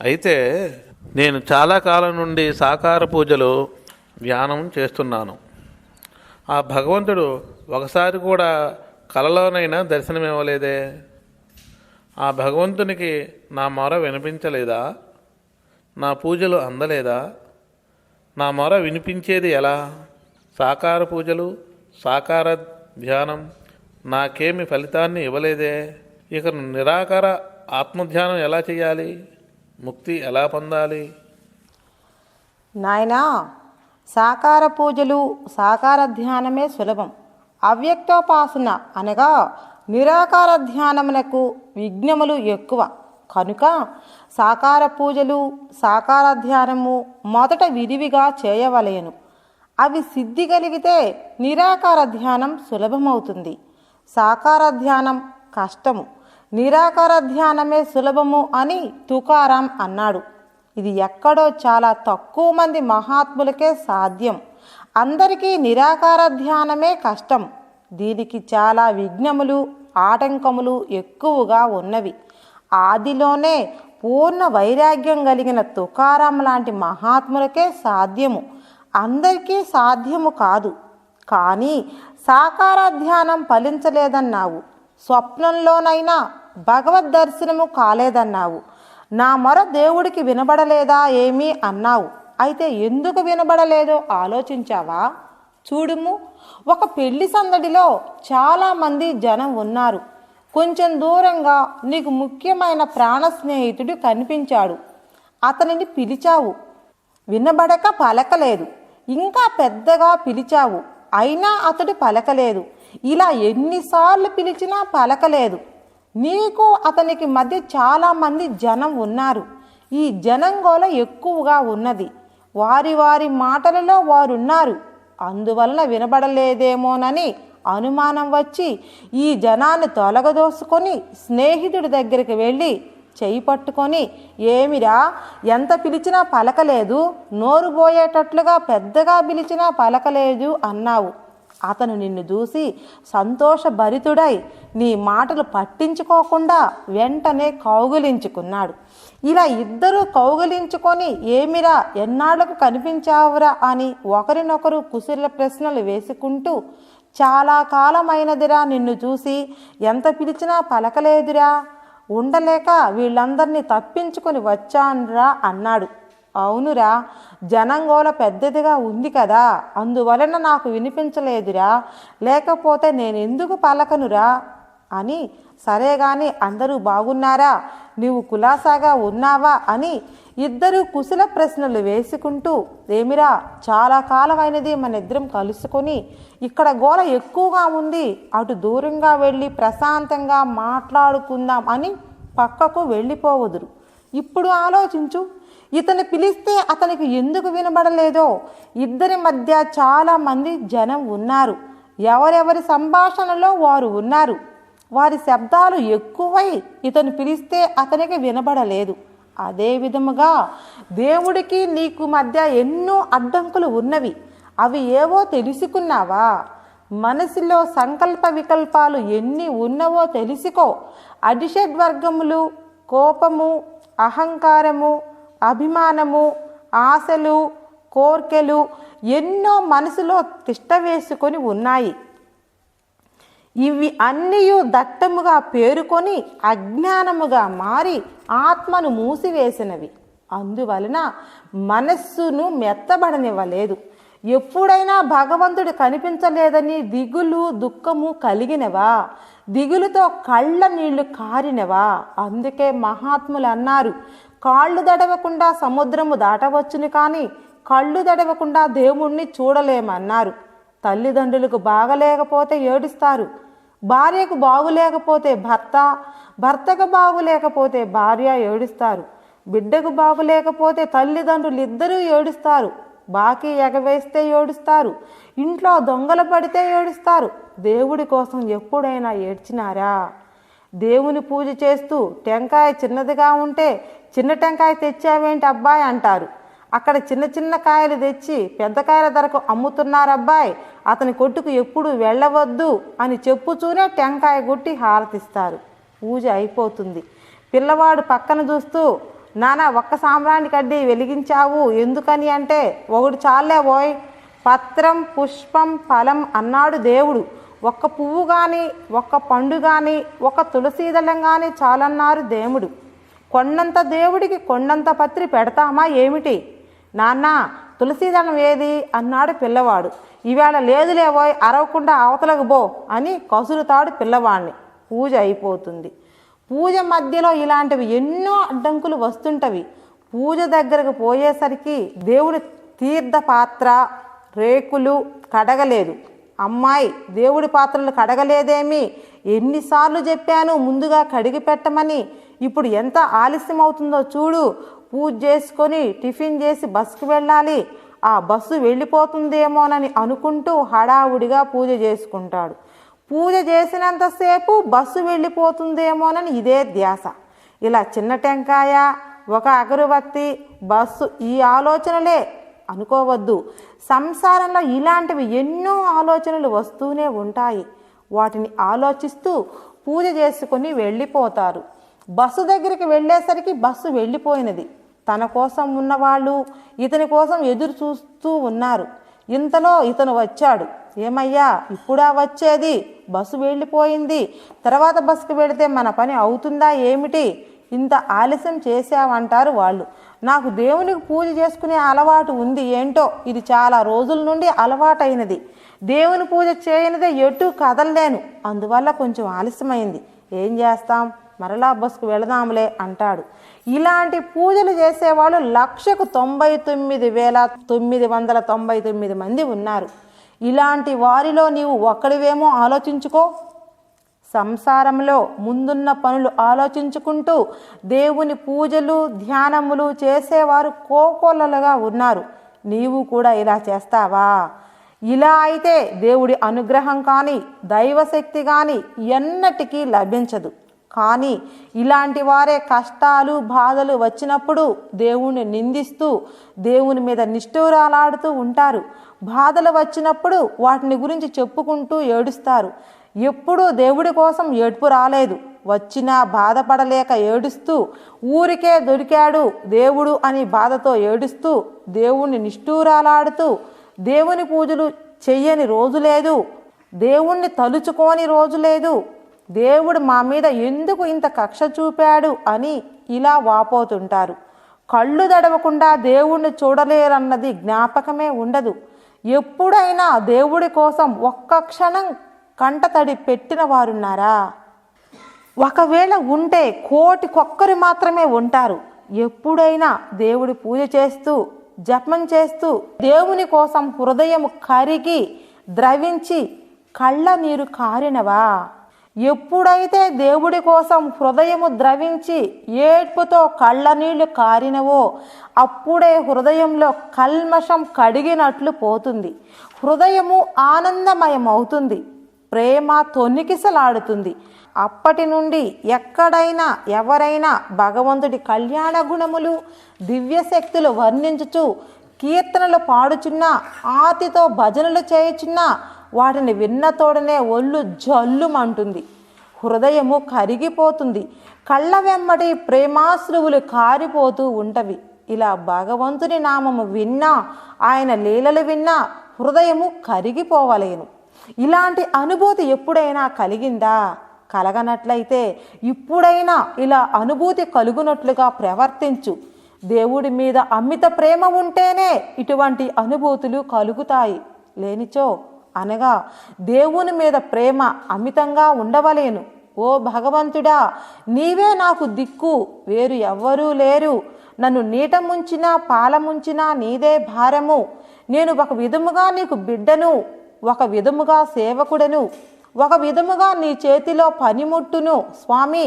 అయితే నేను చాలా కాలం నుండి సాకార పూజలు ధ్యానం చేస్తున్నాను. ఆ భగవంతుడు ఒకసారి కూడా కలలోనైనా దర్శనమివ్వలేదే. ఆ భగవంతునికి నా మొర వినిపించలేదా? నా పూజలు అందలేదా? నా మొర వినిపించేది ఎలా? సాకార పూజలు, సాకార ధ్యానం నాకేమి ఫలితాన్ని ఇవ్వలేదే. ఇక నిరాకార ఆత్మధ్యానం ఎలా చేయాలి? ముక్తి ఎలా పొందాలి? నాయనా, సాకార పూజలు, సాకార ధ్యానమే సులభం. అవ్యక్తోపాసన అనగా నిరాకార ధ్యానమునకు విఘ్నములు ఎక్కువ కనుక సాకార పూజలు, సాకార ధ్యానము మొదట విరివిగా చేయవలెను. అవి సిద్ధి కలిగితే నిరాకార ధ్యానం సులభమవుతుంది. సాకార ధ్యానం కష్టము, నిరాకార ధ్యానమే సులభము అని తుకారాం అన్నాడు. ఇది ఎక్కడో చాలా తక్కువ మంది మహాత్ములకే సాధ్యం. అందరికీ నిరాకార ధ్యానమే కష్టం. దీనికి చాలా విఘ్నములు, ఆటంకములు ఎక్కువగా ఉన్నవి. ఆదిలోనే పూర్ణ వైరాగ్యం కలిగిన తుకారాం లాంటి మహాత్ములకే సాధ్యము, అందరికీ సాధ్యము కాదు. కానీ సాకార ధ్యానం ఫలించలేదన్నావు, స్వప్నంలోనైనా భగవద్ దర్శనము కాలేదన్నావు, నా మొర దేవుడికి వినబడలేదా ఏమీ అన్నావు. అయితే ఎందుకు వినబడలేదో ఆలోచించావా? చూడుము, ఒక పెళ్లి సందడిలో చాలామంది జనం ఉన్నారు. కొంచెం దూరంగా నీకు ముఖ్యమైన ప్రాణ స్నేహితుడు కనిపించాడు. అతనిని పిలిచావు, వినబడక పలకలేదు. ఇంకా పెద్దగా పిలిచావు, అయినా అతడు పలకలేదు. ఇలా ఎన్నిసార్లు పిలిచినా పలకలేదు. నీకు అతనికి మధ్య చాలామంది జనం ఉన్నారు. ఈ జనం గోల ఎక్కువగా ఉన్నది. వారి వారి మాటలలో వారున్నారు. అందువలన వినబడలేదేమోనని అనుమానం వచ్చి ఈ జనాన్ని తొలగదోసుకొని స్నేహితుడి దగ్గరికి వెళ్ళి చేయి పట్టుకొని, ఏమిరా, ఎంత పిలిచినా పలకలేదు, నోరు పోయేటట్లుగా పెద్దగా పిలిచినా పలకలేదు అన్నావు. అతను నిన్ను చూసి సంతోషభరితుడై నీ మాటలు పట్టించుకోకుండా వెంటనే కౌగిలించుకున్నాడు. ఇలా ఇద్దరూ కౌగిలించుకొని, ఏమిరా, ఎన్నాళ్లకు కనిపించావురా అని ఒకరినొకరు కుశల ప్రశ్నలు వేసుకుంటూ, చాలా కాలమైనదిరా నిన్ను చూసి, ఎంత పిలిచినా పలకలేదురా, ఉండలేక వీళ్ళందరినీ తప్పించుకొని వచ్చానురా అన్నాడు. అవునురా, జనంగోల పెద్దదిగా ఉంది కదా, అందువలన నాకు వినిపించలేదురా, లేకపోతే నేనెందుకు పలకనురా అని. సరే గాని అందరూ బాగున్నారా, నీవు కులాసాగా ఉన్నావా అని ఇద్దరు కుశల ప్రశ్నలు వేసుకుంటూ, ఏమిరా, చాలా కాలమైనది మన ఇద్దరం కలుసుకొని, ఇక్కడ గోల ఎక్కువగా ఉంది, అటు దూరంగా వెళ్ళి ప్రశాంతంగా మాట్లాడుకుందాం అని పక్కకు వెళ్ళిపోవదురు. ఇప్పుడు ఆలోచించు, ఇతను పిలిస్తే అతనికి ఎందుకు వినబడలేదో. ఇద్దరి మధ్య చాలామంది జనం ఉన్నారు. ఎవరెవరి సంభాషణలో వారు ఉన్నారు. వారి శబ్దాలు ఎక్కువై ఇతను పిలిస్తే అతనికి వినబడలేదు. అదే విధముగా దేవుడికి నీకు మధ్య ఎన్నో అడ్డంకులు ఉన్నవి. అవి ఏవో తెలుసుకున్నావా? మనసులో సంకల్ప వికల్పాలు ఎన్ని ఉన్నవో తెలుసుకో. అడిషడ్వర్గములు, కోపము, అహంకారము, అభిమానము, ఆశలు, కోర్కెలు ఎన్నో మనసులో తిష్ట వేసుకొని ఉన్నాయి. ఇవి అన్నీ దట్టముగా పేరుకొని అజ్ఞానముగా మారి ఆత్మను మూసివేసినవి. అందువలన మనస్సును మెత్తబడనివ్వలేదు. ఎప్పుడైనా భగవంతుడు కనిపించలేదని దిగులు, దుఃఖము కలిగినవా? దిగులుతో కళ్ళ నీళ్లు కారినవా? అందుకే మహాత్ములు అన్నారు, కాళ్ళు దడవకుండా సముద్రము దాటవచ్చును కానీ కళ్ళు దడవకుండా దేవుణ్ణి చూడలేమన్నారు. తల్లిదండ్రులకు బాగలేకపోతే ఏడుస్తారు, భార్యకు బాగులేకపోతే భర్త, భర్తకు బాగులేకపోతే భార్య ఏడుస్తారు, బిడ్డకు బాగులేకపోతే తల్లిదండ్రులు ఇద్దరూ ఏడుస్తారు, బాకీ ఎగవేస్తే ఏడుస్తారు, ఇంట్లో దొంగలు పడితే ఏడుస్తారు. దేవుడి కోసం ఎప్పుడైనా ఏడ్చినారా? దేవుని పూజ చేస్తూ టెంకాయ చిన్నదిగా ఉంటే చిన్న టెంకాయ తెచ్చావేంటి అబ్బాయి అంటారు. అక్కడ చిన్న చిన్న కాయలు తెచ్చి పెద్ద కాయల ధరకు అమ్ముతున్నారబ్బాయి, అతని కొట్టుకు ఎప్పుడు వెళ్ళవద్దు అని చెప్పుతూనే టెంకాయ కొట్టి హారతిస్తారు. పూజ అయిపోతుంది. పిల్లవాడు పక్కన చూస్తూ, నాన్న ఒక్క సాంబ్రాణి కడ్డీ వెలిగించావు ఎందుకని అంటే, ఒకటి చాలే పోయ్, పత్రం పుష్పం ఫలం అన్నాడు దేవుడు. ఒక్క పువ్వు కానీ, ఒక్క పండు కానీ, ఒక తులసీదళం కానీ చాలన్నారు దేవుడు. కొండంత దేవుడికి కొండంత పత్రి పెడతామా ఏమిటి? నాన్న తులసీదళం ఏది అన్నాడు పిల్లవాడు. ఈవేళ లేదులేవోయ్, అరవకుండా అవతలకు బో అని కసురుతాడు పిల్లవాడిని. పూజ అయిపోతుంది. పూజ మధ్యలో ఇలాంటివి ఎన్నో అడ్డంకులు వస్తుంటవి. పూజ దగ్గరకు పోయేసరికి దేవుడి తీర్థ పాత్ర రేకులు కడగలేదు. అమ్మాయి దేవుడి పాత్రలు కడగలేదేమి, ఎన్నిసార్లు చెప్పాను ముందుగా కడిగి పెట్టమని, ఇప్పుడు ఎంత ఆలస్యం అవుతుందో చూడు. పూజ చేసుకొని టిఫిన్ చేసి బస్సుకు వెళ్ళాలి, ఆ బస్సు వెళ్ళిపోతుందేమోనని అనుకుంటూ హడావుడిగా పూజ చేసుకుంటాడు. పూజ చేసినంతసేపు బస్సు వెళ్ళిపోతుందేమోనని ఇదే ధ్యాస. ఇలా చిన్న టెంకాయ, ఒక అగరుబత్తి, బస్సు, ఈ ఆలోచనలే అనుకోవద్దు. సంసారంలో ఇలాంటివి ఎన్నో ఆలోచనలు వస్తూనే ఉంటాయి. వాటిని ఆలోచిస్తూ పూజ చేసుకొని వెళ్ళిపోతారు. బస్సు దగ్గరికి వెళ్ళేసరికి బస్సు వెళ్ళిపోయినది. తన కోసం ఉన్నవాళ్ళు ఇతని కోసం ఎదురు చూస్తూ ఉన్నారు. ఇంతలో ఇతను వచ్చాడు. ఏమయ్యా ఇప్పుడా వచ్చేది? బస్సు వెళ్ళిపోయింది, తర్వాత బస్సుకు వెళితే మన పని అవుతుందా ఏమిటి? ఇంత ఆలస్యం చేశావంటారు వాళ్ళు. నాకు దేవునికి పూజ చేసుకునే అలవాటు ఉంది, ఏంటో ఇది చాలా రోజుల నుండి అలవాటైనది. దేవుని పూజ చేయనిదే ఎటు కదలలేను, అందువల్ల కొంచెం ఆలస్యమైంది. ఏం చేస్తాం, మరలా బస్సుకు వెళదాంలే అంటాడు. ఇలాంటి పూజలు చేసేవాళ్ళు 1,99,999 మంది ఉన్నారు. ఇలాంటి వారిలో నీవు ఒక్కడివేమో ఆలోచించుకో. సంసారంలో ముందున్న పనులు ఆలోచించుకుంటూ దేవుని పూజలు ధ్యానములు చేసేవారు కోకొల్లలుగా ఉన్నారు. నీవు కూడా ఇలా చేస్తావా? ఇలా అయితే దేవుడి అనుగ్రహం కానీ దైవశక్తి కానీ ఎన్నటికీ లభించదు. కానీ ఇలాంటి వారే కష్టాలు బాధలు వచ్చినప్పుడు దేవుణ్ణి నిందిస్తూ దేవుని మీద నిష్ఠూరాలాడుతూ ఉంటారు. బాధలు వచ్చినప్పుడు వాటిని గురించి చెప్పుకుంటూ ఏడుస్తారు. ఎప్పుడూ దేవుడి కోసం ఏడుపు రాలేదు. వచ్చినా బాధపడలేక ఏడుస్తూ, ఊరికే దొరికాడు దేవుడు అని బాధతో ఏడుస్తూ, దేవుణ్ణి నిష్ఠూరాలాడుతూ, దేవుని పూజలు చెయ్యని రోజు లేదు, దేవుణ్ణి తలుచుకోని రోజు లేదు. దేవుడు మా మీద ఎందుకు ఇంత కక్ష చూపాడు అని ఇలా వాపోతుంటారు. కళ్ళు దడవకుండా దేవుణ్ణి చూడలేరన్నది జ్ఞాపకమే ఉండదు. ఎప్పుడైనా దేవుడి కోసం ఒక్క క్షణం కంటతడి పెట్టిన వారున్నారా? ఒకవేళ ఉంటే కోటికొక్కరు మాత్రమే ఉంటారు. ఎప్పుడైనా దేవుడి పూజ చేస్తూ జపం చేస్తూ దేవుని కోసం హృదయం కరిగి ద్రవించి కళ్ళ నీరు కారినవా? ఎప్పుడైతే దేవుడి కోసం హృదయము ద్రవించి ఏడ్పుతో కళ్ళ నీళ్లు కారినవో అప్పుడే హృదయంలో కల్మషం కడిగినట్లు పోతుంది. హృదయము ఆనందమయమవుతుంది, ప్రేమ తొణికిసలాడుతుంది. అప్పటి నుండి ఎక్కడైనా ఎవరైనా భగవంతుడి కళ్యాణ గుణములు దివ్యశక్తులు వర్ణించుచు కీర్తనలు పాడుచున్నా ఆతితో భజనలు చేయుచున్నా వాటిని విన్న తోడనే ఒళ్ళు జల్లుమంటుంది, హృదయము కరిగిపోతుంది, కళ్ళ వెంబడి ప్రేమాశ్రువులు కారిపోతూ ఉంటవి. ఇలా భగవంతుని నామము విన్నా ఆయన లీలలు విన్నా హృదయము కరిగిపోవలేను. ఇలాంటి అనుభూతి ఎప్పుడైనా కలిగిందా? కలగనట్లయితే ఇప్పుడైనా ఇలా అనుభూతి కలుగునట్లుగా ప్రవర్తించు. దేవుడి మీద అమిత ప్రేమ ఉంటేనే ఇటువంటి అనుభూతులు కలుగుతాయి. లేనిచో అనగా దేవుని మీద ప్రేమ అమితంగా ఉండవలేను. ఓ భగవంతుడా, నీవే నాకు దిక్కు, వేరు ఎవ్వరూ లేరు. నన్ను నీట ముంచినా పాల ముంచినా నీదే భారము. నేను ఒక విధముగా నీకు బిడ్డను, ఒక విధముగా సేవకుడను, ఒక విధముగా నీ చేతిలో పనిముట్టును. స్వామి,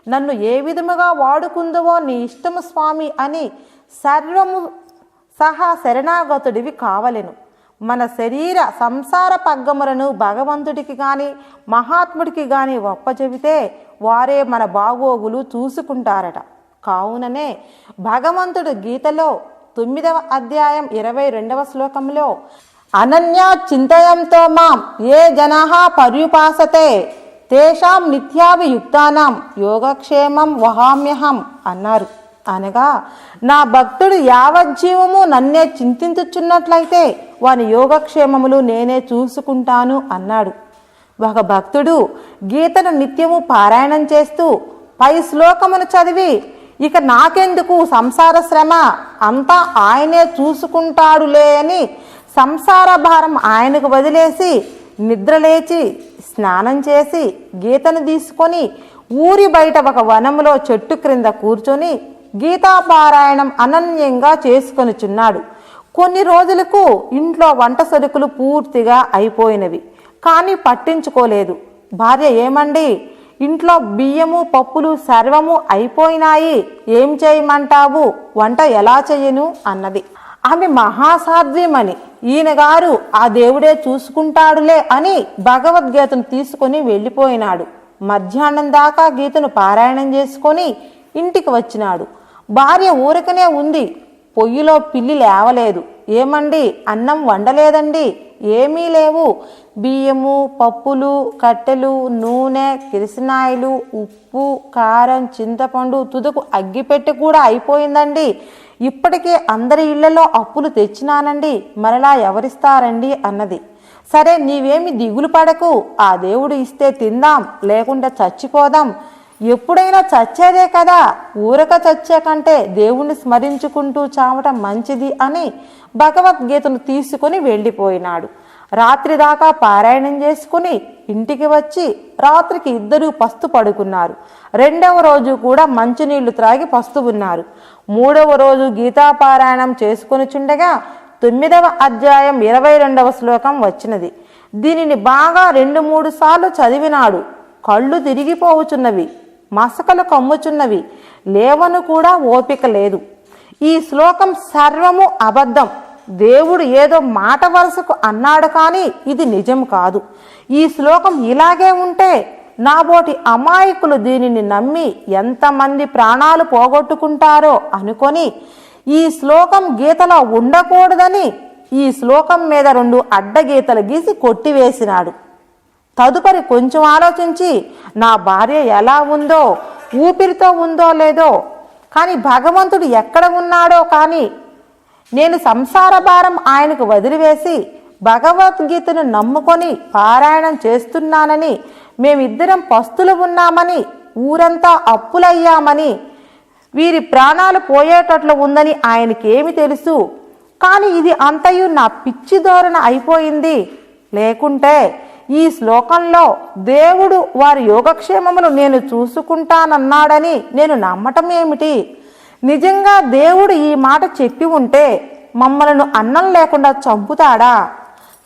నన్ను ఏ విధముగా వాడుకుందువో నీ ఇష్టము స్వామి అని సర్వము సహా శరణాగతుడివి కావలెను. మన శరీర సంసార పగ్గములను భగవంతుడికి కానీ మహాత్ముడికి కానీ ఒప్పచెబితే వారే మన బాగోగులు చూసుకుంటారట. కావుననే భగవంతుడు గీతలో 9వ అధ్యాయం 22వ శ్లోకంలో అనన్యా చింతయంతో మాం ఏ జనాః పర్యుపాసతే తేషాం నిత్యాభియుక్తానాం యోగక్షేమం వహామ్యహం అన్నారు. అనగా, నా భక్తుడు యావజ్జీవము నన్నే చింతించుచున్నట్లయితే వాని యోగక్షేమములు నేనే చూసుకుంటాను అన్నాడు. ఒక భక్తుడు గీతను నిత్యము పారాయణం చేస్తూ పై శ్లోకమును చదివి, ఇక నాకెందుకు సంసార శ్రమ, అంతా ఆయనే చూసుకుంటాడులే అని సంసార భారం ఆయనకు వదిలేసి నిద్రలేచి స్నానం చేసి గీతను తీసుకొని ఊరి బయట ఒక వనంలో చెట్టు క్రింద కూర్చొని గీతాపారాయణం అనన్యంగా చేసుకొనుచున్నాడు. కొన్ని రోజులకు ఇంట్లో వంట సరుకులు పూర్తిగా అయిపోయినవి, కానీ పట్టించుకోలేదు. భార్య, ఏమండి, ఇంట్లో బియ్యము పప్పులు సర్వము అయిపోయినాయి, ఏం చేయమంటావు, వంట ఎలా చెయ్యను అన్నది. ఆమె మహాసాధ్యమని, ఈయన గారు ఆ దేవుడే చూసుకుంటాడులే అని భగవద్గీతను తీసుకొని వెళ్ళిపోయినాడు. మధ్యాహ్నం దాకా గీతను పారాయణం చేసుకొని ఇంటికి వచ్చినాడు. భార్య ఊరకనే ఉంది. పొయ్యిలో పిల్లి లేవలేదు. ఏమండి, అన్నం వండలేదండి. ఏమీ లేవు. బియ్యము పప్పులు కట్టెలు నూనె కిరసనాయిలు ఉప్పు కారం చింతపండు తుదకు అగ్గిపెట్టి కూడా అయిపోయిందండి. ఇప్పటికే అందరి ఇళ్లలో అప్పులు తెచ్చినానండి, మరలా ఎవరిస్తారండి అన్నది. సరే, నీవేమి దిగులు పడకు, ఆ దేవుడు ఇస్తే తిందాం, లేకుండా చచ్చిపోదాం. ఎప్పుడైనా చచ్చేదే కదా, ఊరక చచ్చే కంటే దేవుణ్ణి స్మరించుకుంటూ చావటం మంచిది అని భగవద్గీతను తీసుకుని వెళ్ళిపోయినాడు. రాత్రి దాకా పారాయణం చేసుకుని ఇంటికి వచ్చి రాత్రికి ఇద్దరూ పస్తు పడుకున్నారు. రెండవ రోజు కూడా మంచినీళ్లు త్రాగి పస్తు ఉన్నారు. మూడవ రోజు గీతాపారాయణం చేసుకుని చుండగా 9వ అధ్యాయం 22వ శ్లోకం వచ్చినది. దీనిని బాగా 2-3 సార్లు చదివినాడు. కళ్ళు తిరిగిపోవుచున్నవి, మసకలు కమ్ముచున్నవి, లేవను కూడా ఓపిక లేదు. ఈ శ్లోకం సర్వము అబద్ధం. దేవుడు ఏదో మాట వరుసకు అన్నాడు, కానీ ఇది నిజం కాదు. ఈ శ్లోకం ఇలాగే ఉంటే నాబోటి అమాయకులు దీనిని నమ్మి ఎంతమంది ప్రాణాలు పోగొట్టుకుంటారో అనుకొని ఈ శ్లోకం గీతలో ఉండకూడదని ఈ శ్లోకం మీద 2 అడ్డగీతలు గీసి కొట్టివేసినాడు. తదుపరి కొంచెం ఆలోచించి, నా భార్య ఎలా ఉందో, ఊపిరితో ఉందో లేదో, కానీ భగవంతుడు ఎక్కడ ఉన్నాడో, కానీ నేను సంసార భారం ఆయనకు వదిలివేసి భగవద్గీతను నమ్ముకొని పారాయణం చేస్తున్నానని, మేమిద్దరం పస్తులు ఉన్నామని, ఊరంతా అప్పులయ్యామని, వీరి ప్రాణాలు పోయేటట్లు ఉందని ఆయనకేమి తెలుసు? కానీ ఇది అంతయు నా పిచ్చి ధోరణ అయిపోయింది. లేకుంటే ఈ శ్లోకంలో దేవుడు వారి యోగక్షేమములు నేను చూసుకుంటానన్నాడని నేను నమ్మటం ఏమిటి? నిజంగా దేవుడు ఈ మాట చెప్పి ఉంటే మమ్మలను అన్నం లేకుండా చంపుతాడా?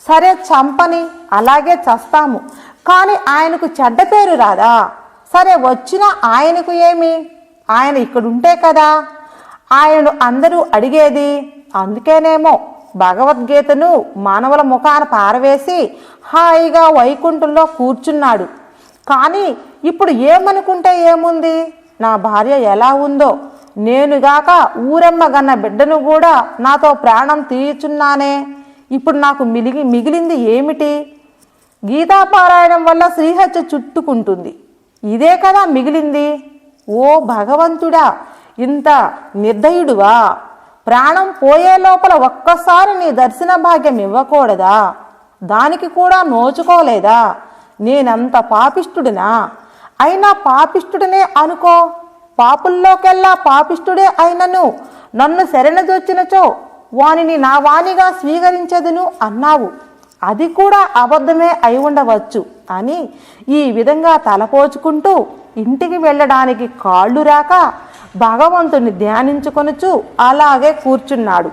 సరే, చంపని, అలాగే చస్తాము, కానీ ఆయనకు చెడ్డ పేరు రాదా? సరే, వచ్చిన ఆయనకు ఏమి? ఆయన ఇక్కడుంటే కదా ఆయనను అందరూ అడిగేది. అందుకేనేమో భగవద్గీతను మానవుల ముఖాన పారవేసి హాయిగా వైకుంఠంలో కూర్చున్నాడు. కానీ ఇప్పుడు ఏమనుకుంటే ఏముంది? నా భార్య ఎలా ఉందో, నేనుగాక ఊరమ్మ గన్న బిడ్డను కూడా నాతో ప్రాణం తీయుచున్నానే, ఇప్పుడు నాకు మిగిలింది ఏమిటి? గీతాపారాయణం వల్ల శ్రీహత్య చుట్టుకుంటుంది, ఇదే కదా మిగిలింది. ఓ భగవంతుడా, ఇంత నిర్దయుడువా? ప్రాణం పోయే లోపల ఒక్కసారి నీ దర్శన భాగ్యం ఇవ్వకూడదా? దానికి కూడా నోచుకోలేదా? నేనంత పాపిష్టుడినా? అయినా పాపిష్టుడనే అనుకో, పాపుల్లోకెల్లా పాపిష్టుడే అయినను నన్ను శరణజొచ్చినచో వానిని నా వాణిగా స్వీకరించదును అన్నావు. అది కూడా అబద్ధమే అయి ఉండవచ్చు అని ఈ విధంగా తలపోచుకుంటూ ఇంటికి వెళ్ళడానికి కాళ్ళు రాక భగవంతుని ధ్యానించుకొనుచు అలాగే కూర్చున్నాడు.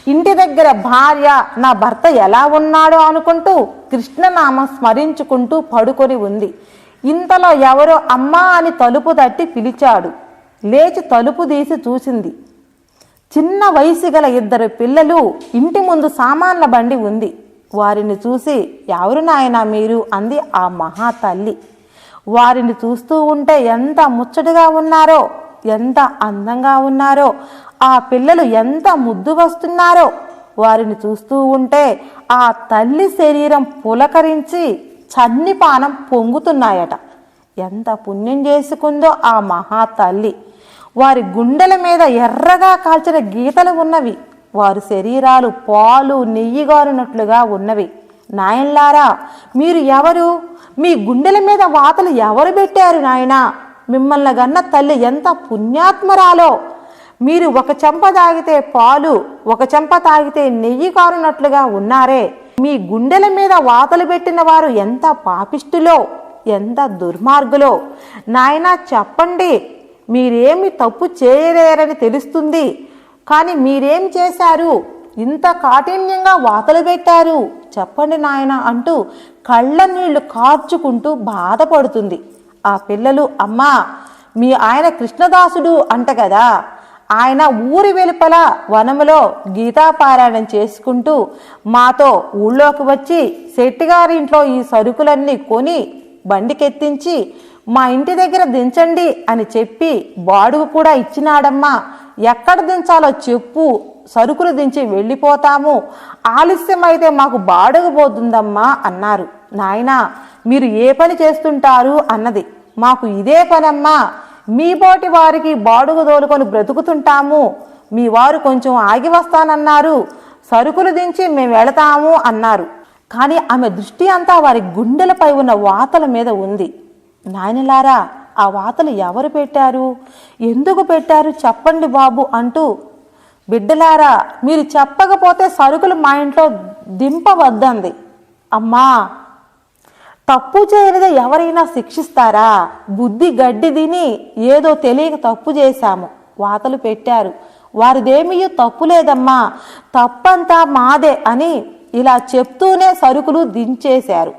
ఇంటి దగ్గర భార్య నా భర్త ఎలా ఉన్నాడో అనుకుంటూ కృష్ణనామం స్మరించుకుంటూ పడుకొని ఉంది. ఇంతలో ఎవరో అమ్మా అని తలుపు తట్టి పిలిచాడు. లేచి తలుపు తీసి చూసింది. చిన్న వయసు గల 2 పిల్లలు ఇంటి ముందు సామాన్ల బండి ఉంది. వారిని చూసి, ఎవరు నాయనా మీరు అంది ఆ మహా తల్లి. వారిని చూస్తూ ఉంటే ఎంత ముచ్చటగా ఉన్నారో, ఎంత అందంగా ఉన్నారో, ఆ పిల్లలు ఎంత ముద్దు వస్తున్నారో. వారిని చూస్తూ ఉంటే ఆ తల్లి శరీరం పులకరించి చన్నిపానం పొంగుతున్నాయట. ఎంత పుణ్యం చేసుకుందో ఆ మహా తల్లి. వారి గుండెల మీద ఎర్రగా కాల్చిన గీతలు ఉన్నవి. వారి శరీరాలు పాలు నెయ్యిగారునట్లుగా ఉన్నవి. నాయనలారా, మీరు ఎవరు? మీ గుండెల మీద వాతలు ఎవరు పెట్టారు నాయనా? మిమ్మల్ని గన్న తల్లి ఎంత పుణ్యాత్మరాలో! మీరు ఒక చెంప తాగితే పాలు, ఒక చెంప తాగితే నెయ్యి కారునట్లుగా ఉన్నారే. మీ గుండెల మీద వాతలు పెట్టిన వారు ఎంత పాపిష్టులో, ఎంత దుర్మార్గులో! నాయనా చెప్పండి, మీరేమి తప్పు చేయలేరని తెలుస్తుంది, కానీ మీరేం చేశారు? ఇంత కాఠిన్యంగా వాతలు పెట్టారు, చెప్పండి నాయన అంటూ కళ్ళ నీళ్లు కార్చుకుంటూ బాధపడుతుంది. ఆ పిల్లలు, అమ్మా, మీ ఆయన కృష్ణదాసుడు అంట కదా, ఆయన ఊరి వెలుపల వనములో గీతాపారాయణం చేసుకుంటూ మాతో ఊళ్ళోకి వచ్చి శెట్టిగారింట్లో ఈ సరుకులన్నీ కొని బండికెత్తించి మా ఇంటి దగ్గర దించండి అని చెప్పి బాడుగు కూడా ఇచ్చినాడమ్మా. ఎక్కడ దించాలో చెప్పు, సరుకులు దించి వెళ్ళిపోతాము, ఆలస్యమైతే మాకు బాడుగు పోతుందమ్మా అన్నారు. నాయనా, మీరు ఏ పని చేస్తుంటారు అన్నది. మాకు ఇదే పనమ్మా, మీ పోటీ వారికి బాడుగు తోలుకొని బ్రతుకుతుంటాము, మీ వారు కొంచెం ఆగి వస్తానన్నారు, సరుకులు దించి మేము వెళతాము అన్నారు. కానీ ఆమె దృష్టి అంతా వారి గుండెలపై ఉన్న వాతల మీద ఉంది. నాయనలారా, ఆ వాతలు ఎవరు పెట్టారు? ఎందుకు పెట్టారు చెప్పండి బాబు అంటూ, బిడ్డలారా, మీరు చెప్పకపోతే సరుకులు మా ఇంట్లో దింపవద్దంది. అమ్మా, తప్పు చేయనిదే ఎవరైనా శిక్షిస్తారా? బుద్ధి గడ్డి తిని ఏదో తెలియక తప్పు చేశాము, వాతలు పెట్టారు, వారిదేమీ తప్పు లేదమ్మా, తప్పంతా మాదే అని ఇలా చెప్తూనే సరుకులు దించేశారు.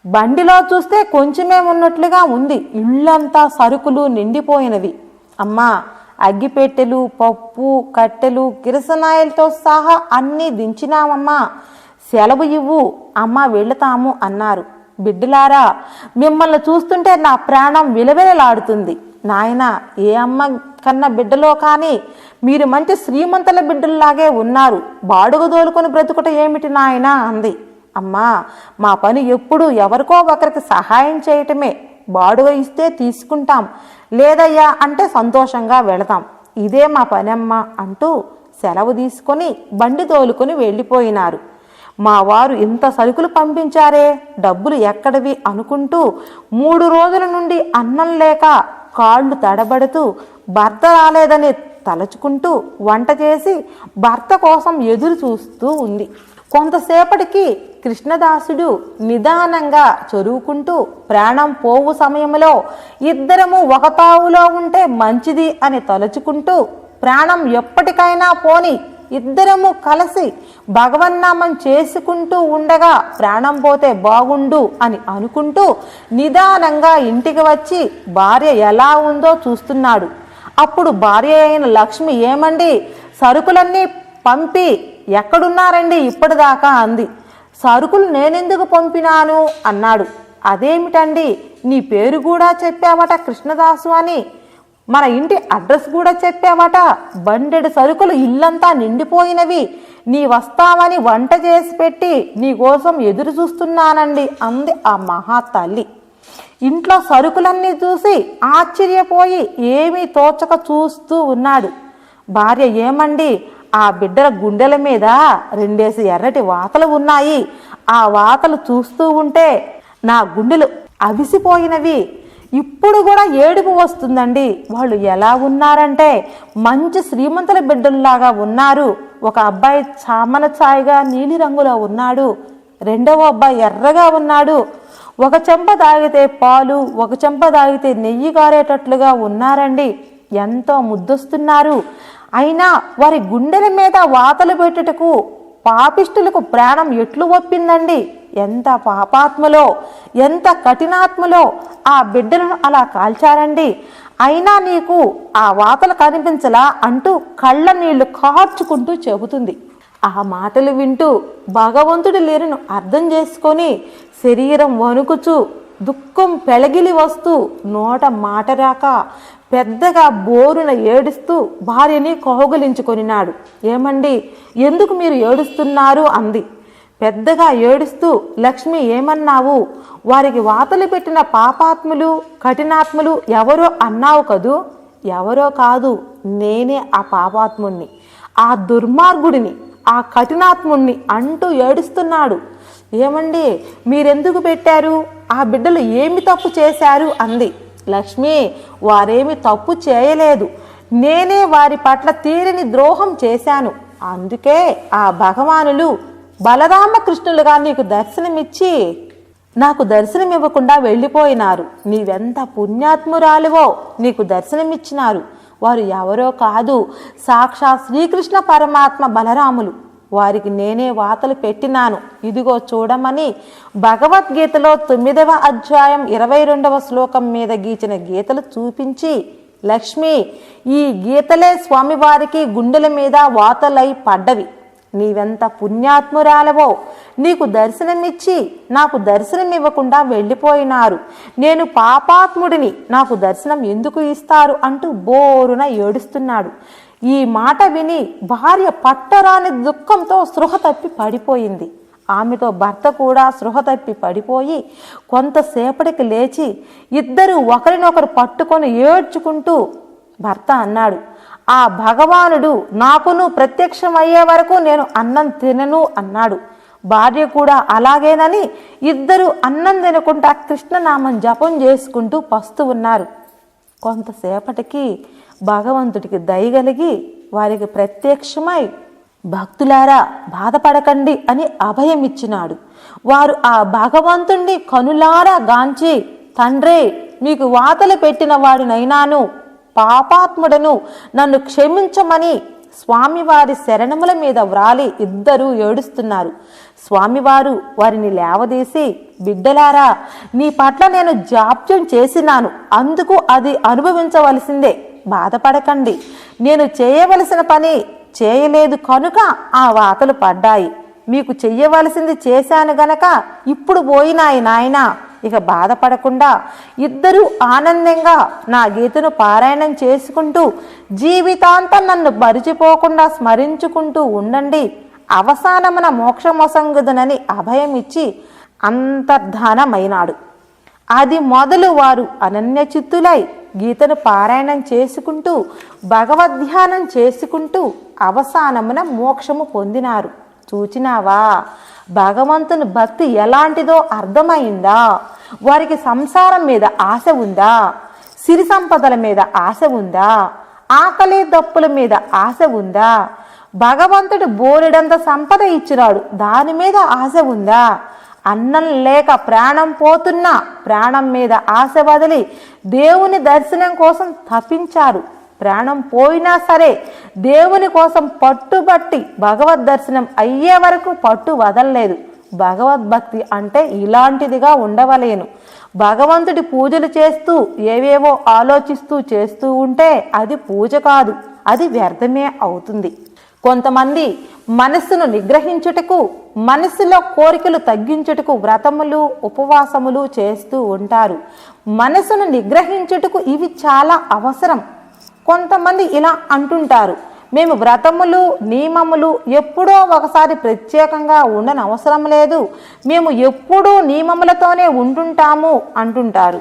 బండిలో చూస్తే కొంచెమే ఉన్నట్లుగా ఉంది, ఇళ్ళంతా సరుకులు నిండిపోయినవి. అమ్మా, అగ్గిపెట్టెలు, పప్పు, కట్టెలు, కిరసనాయిలతో సహా అన్నీ దించినామమ్మా, సెలవు ఇవ్వు, అమ్మ వెళతాము అన్నారు. బిడ్డలారా, మిమ్మల్ని చూస్తుంటే నా ప్రాణం విలవిలలాడుతుంది. నాయన, ఏ అమ్మ కన్న బిడ్డలో కానీ మీరు మంచి శ్రీమంతుల బిడ్డల్లాగే ఉన్నారు, బాడుగు దోలుకొని బ్రతుకుట ఏమిటి నాయనా అంది. అమ్మా, మా పని ఎప్పుడు ఎవరికో ఒకరికి సహాయం చేయటమే, బాడుగ ఇస్తే తీసుకుంటాం, లేదయ్యా అంటే సంతోషంగా వెళతాం, ఇదే మా పని అమ్మా అంటూ సెలవు తీసుకొని బండి తోలుకొని వెళ్ళిపోయినారు. మా వారు ఇంత సరుకులు పంపించారే, డబ్బులు ఎక్కడివి అనుకుంటూ 3 రోజుల నుండి అన్నం లేక కాళ్ళు తడబడుతూ భర్త రాలేదని తలచుకుంటూ వంట చేసి భర్త కోసం ఎదురు చూస్తూ ఉంది. కొంతసేపటికి కృష్ణదాసుడు నిదానంగా చదువుకుంటూ ప్రాణం పోవు సమయంలో ఇద్దరము ఒక తావులో ఉంటే మంచిది అని తలుచుకుంటూ, ప్రాణం ఎప్పటికైనా పోని ఇద్దరము కలిసి భగవన్నామం చేసుకుంటూ ఉండగా ప్రాణం పోతే బాగుండు అని అనుకుంటూ నిదానంగా ఇంటికి వచ్చి భార్య ఎలా ఉందో చూస్తున్నాడు. అప్పుడు భార్య అయిన లక్ష్మి, ఏమండి, సరుకులన్నీ పంపి ఎక్కడున్నారండి ఇప్పటిదాకా అంది. సరుకులు నేనెందుకు పంపినాను అన్నాడు. అదేమిటండి, నీ పేరు కూడా చెప్పావట కృష్ణదాసు అని, మన ఇంటి అడ్రస్ కూడా చెప్పావట, బండెడు సరుకులు ఇల్లంతా నిండిపోయినవి, నీ వస్తావని వంట చేసి పెట్టి నీ కోసం ఎదురు చూస్తున్నానండి అంది ఆ మహాతల్లి. ఇంట్లో సరుకులన్నీ చూసి ఆశ్చర్యపోయి ఏమీ తోచక చూస్తూ ఉన్నాడు. భార్య, ఏమండి, ఆ బిడ్డల గుండెల మీద 2 ఎర్రటి వాతలు ఉన్నాయి, ఆ వాతలు చూస్తూ ఉంటే నా గుండెలు అవిసిపోయినవి, ఇప్పుడు కూడా ఏడుపు వస్తుందండి. వాళ్ళు ఎలా ఉన్నారంటే మంచి శ్రీమంతుల బిడ్డల్లాగా ఉన్నారు. ఒక అబ్బాయి చామన ఛాయగా నీలి రంగులో ఉన్నాడు, 2వ అబ్బాయి ఎర్రగా ఉన్నాడు, ఒక చెంప తాగితే పాలు, ఒక చెంప తాగితే నెయ్యి కారేటట్లుగా ఉన్నారండి, ఎంతో ముద్దొస్తున్నారు. అయినా వారి గుండెల మీద వాతలు పెట్టుటకు పాపిష్టులకు ప్రాణం ఎట్లు ఒప్పిందండి? ఎంత పాపాత్మలో, ఎంత కఠినాత్మలో ఆ బిడ్డలను అలా కాల్చారండి. అయినా నీకు ఆ వాతలు కనిపించలా అంటూ కళ్ళ నీళ్లు కార్చుకుంటూ చెబుతుంది. ఆ మాటలు వింటూ భగవంతుడి లీలను అర్థం చేసుకొని శరీరం వణుకుచూ దుఃఖం పెళగిలి వస్తూ నోట మాట రాక పెద్దగా బోరున ఏడుస్తూ భార్యని కౌగిలించుకొనినాడు. ఏమండి, ఎందుకు మీరు ఏడుస్తున్నారు అంది. పెద్దగా ఏడుస్తూ, లక్ష్మి, ఏమన్నావు? వారికి వాతలు పెట్టిన పాపాత్ములు, కఠినాత్ములు ఎవరో అన్నావు కదూ, ఎవరో కాదు, నేనే ఆ పాపాత్ముణ్ణి, ఆ దుర్మార్గుడిని, ఆ కఠినాత్ముణ్ణి అంటూ ఏడుస్తున్నాడు. ఏమండి, మీరెందుకు పెట్టారు? ఆ బిడ్డలు ఏమి తప్పు చేశారు అంది. లక్ష్మి, వారేమి తప్పు చేయలేదు, నేనే వారి పట్ల తీరని ద్రోహం చేశాను. అందుకే ఆ భగవానులు బలరామకృష్ణులుగా నీకు దర్శనమిచ్చి నాకు దర్శనమివ్వకుండా వెళ్ళిపోయినారు. నీవెంత పుణ్యాత్మురాలివో, నీకు దర్శనమిచ్చినారు. వారు ఎవరో కాదు, సాక్షాత్ శ్రీకృష్ణ పరమాత్మ బలరాములు. వారికి నేనే వాతలు పెట్టినాను, ఇదిగో చూడమని భగవద్గీతలో 9వ అధ్యాయం 22వ శ్లోకం మీద గీచిన గీతలు చూపించి, లక్ష్మి, ఈ గీతలే స్వామివారికి గుండెల మీద వాతలై పడ్డవి. నీవెంత పుణ్యాత్మురాలవో, నీకు దర్శనమిచ్చి నాకు దర్శనమివ్వకుండా వెళ్ళిపోయినారు. నేను పాపాత్ముడిని, నాకు దర్శనం ఎందుకు ఇస్తారు అంటూ బోరున ఏడుస్తున్నాడు. ఈ మాట విని భార్య పట్టరాని దుఃఖంతో స్పృహ తప్పి పడిపోయింది. ఆమెతో భర్త కూడా స్పృహ తప్పి పడిపోయి కొంతసేపటికి లేచి ఇద్దరు ఒకరినొకరు పట్టుకొని ఏడ్చుకుంటూ భర్త అన్నాడు, ఆ భగవానుడు నాకును ప్రత్యక్షమయ్యే వరకు నేను అన్నం తినను అన్నాడు. భార్య కూడా అలాగేనని ఇద్దరు అన్నం తినకుండా కృష్ణనామం జపం చేసుకుంటూ పస్తు ఉన్నారు. కొంతసేపటికి భగవంతుడికి దయగలిగి వారికి ప్రత్యక్షమై, భక్తులారా బాధపడకండి అని అభయం ఇచ్చినాడు. వారు ఆ భగవంతుణ్ణి కనులారా గాంచి, తండ్రే, మీకు వాతలు పెట్టిన వాడినైనాను, పాపాత్ముడను, నన్ను క్షమించమని స్వామివారి శరణముల మీద వ్రాలి ఇద్దరూ ఏడుస్తున్నారు. స్వామివారు వారిని లేవదీసి, బిడ్డలారా, నీ పట్ల నేను జాప్యం చేసినాను, అందుకు అది అనుభవించవలసిందే, బాధపడకండి. నేను చేయవలసిన పని చేయలేదు కనుక ఆ వాతలు పడ్డాయి. మీకు చెయ్యవలసింది చేశాను గనక ఇప్పుడు పోయినాయి నాయనా. ఇక బాధపడకుండా ఇద్దరూ ఆనందంగా నా గీతను పారాయణం చేసుకుంటూ జీవితాంతం నన్ను మరిచిపోకుండా స్మరించుకుంటూ ఉండండి. అవసానమున మోక్షమొసంగుదునని అభయం ఇచ్చి అంతర్ధానమైనాడు. అది మొదలు వారు అనన్యచిత్తులై గీతను పారాయణం చేసుకుంటూ భగవద్ధ్యానం చేసుకుంటూ అవసానమున మోక్షము పొందినారు. చూచినావా, భగవంతుని భక్తి ఎలాంటిదో అర్థమైందా? వారికి సంసారం మీద ఆశ ఉందా? సిరి సంపదల మీద ఆశ ఉందా? ఆకలి దప్పుల మీద ఆశ ఉందా? భగవంతుడు బోలెడంత సంపద ఇచ్చినాడు, దాని మీద ఆశ ఉందా? అన్నం లేక ప్రాణం పోతున్నా ప్రాణం మీద ఆశ వదిలి దేవుని దర్శనం కోసం తప్పించారు. ప్రాణం పోయినా సరే దేవుని కోసం పట్టుబట్టి భగవద్ దర్శనం అయ్యే వరకు పట్టు వదలలేదు. భగవద్భక్తి అంటే ఇలాంటిదిగా ఉండవలేను. భగవంతుడి పూజలు చేస్తూ ఏవేవో ఆలోచిస్తూ చేస్తూ ఉంటే అది పూజ కాదు, అది వ్యర్థమే అవుతుంది. కొంతమంది మనస్సును నిగ్రహించుటకు, మనస్సులో కోరికలు తగ్గించుటకు వ్రతములు ఉపవాసములు చేస్తూ ఉంటారు. మనస్సును నిగ్రహించుటకు ఇవి చాలా అవసరం. కొంతమంది ఇలా అంటుంటారు, మేము వ్రతములు నియమములు ఎప్పుడో ఒకసారి ప్రత్యేకంగా ఉండని అవసరం లేదు, మేము ఎప్పుడూ నియమములతోనే ఉంటుంటాము అంటుంటారు.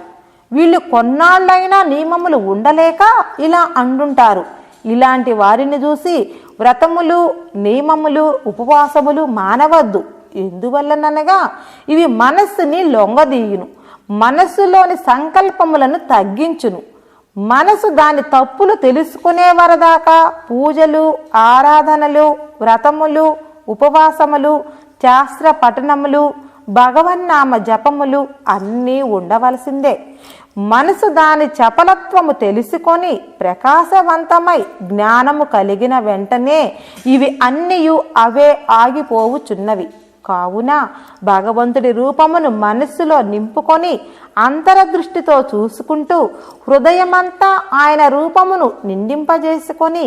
వీళ్ళు కొన్నాళ్ళైనా నియమములు ఉండలేక ఇలా అంటుంటారు. ఇలాంటి వారిని చూసి వ్రతములు నియమములు ఉపవాసములు మానవద్దు. ఎందువల్లనగా ఇవి మనస్సుని లొంగదీయును, మనస్సులోని సంకల్పములను తగ్గించును. మనసు దాని తప్పులు తెలుసుకునే వరదాకా పూజలు ఆరాధనలు వ్రతములు ఉపవాసములు శాస్త్ర పఠనములు భగవన్నామ జపములు అన్నీ ఉండవలసిందే. మనసు దాని చపలత్వము తెలుసుకొని ప్రకాశవంతమై జ్ఞానము కలిగిన వెంటనే ఇవి అన్నీయు అవే ఆగిపోవుచున్నవి. కావున భగవంతుడి రూపమును మనస్సులో నింపుకొని అంతరదృష్టితో చూసుకుంటూ హృదయమంతా ఆయన రూపమును నిండింపజేసుకొని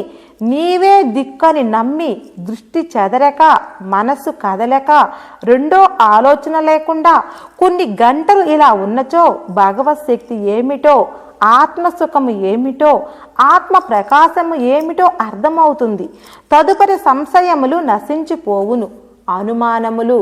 నీవే దిక్కని నమ్మి దృష్టి చెదరక మనస్సు కదలక రెండో ఆలోచన లేకుండా కొన్ని గంటలు ఇలా ఉన్నచో భగవత్ శక్తి ఏమిటో, ఆత్మసుఖము ఏమిటో, ఆత్మ ప్రకాశము ఏమిటో అర్థమవుతుంది. తదుపరి సంశయములు నశించిపోవును, అనుమానములు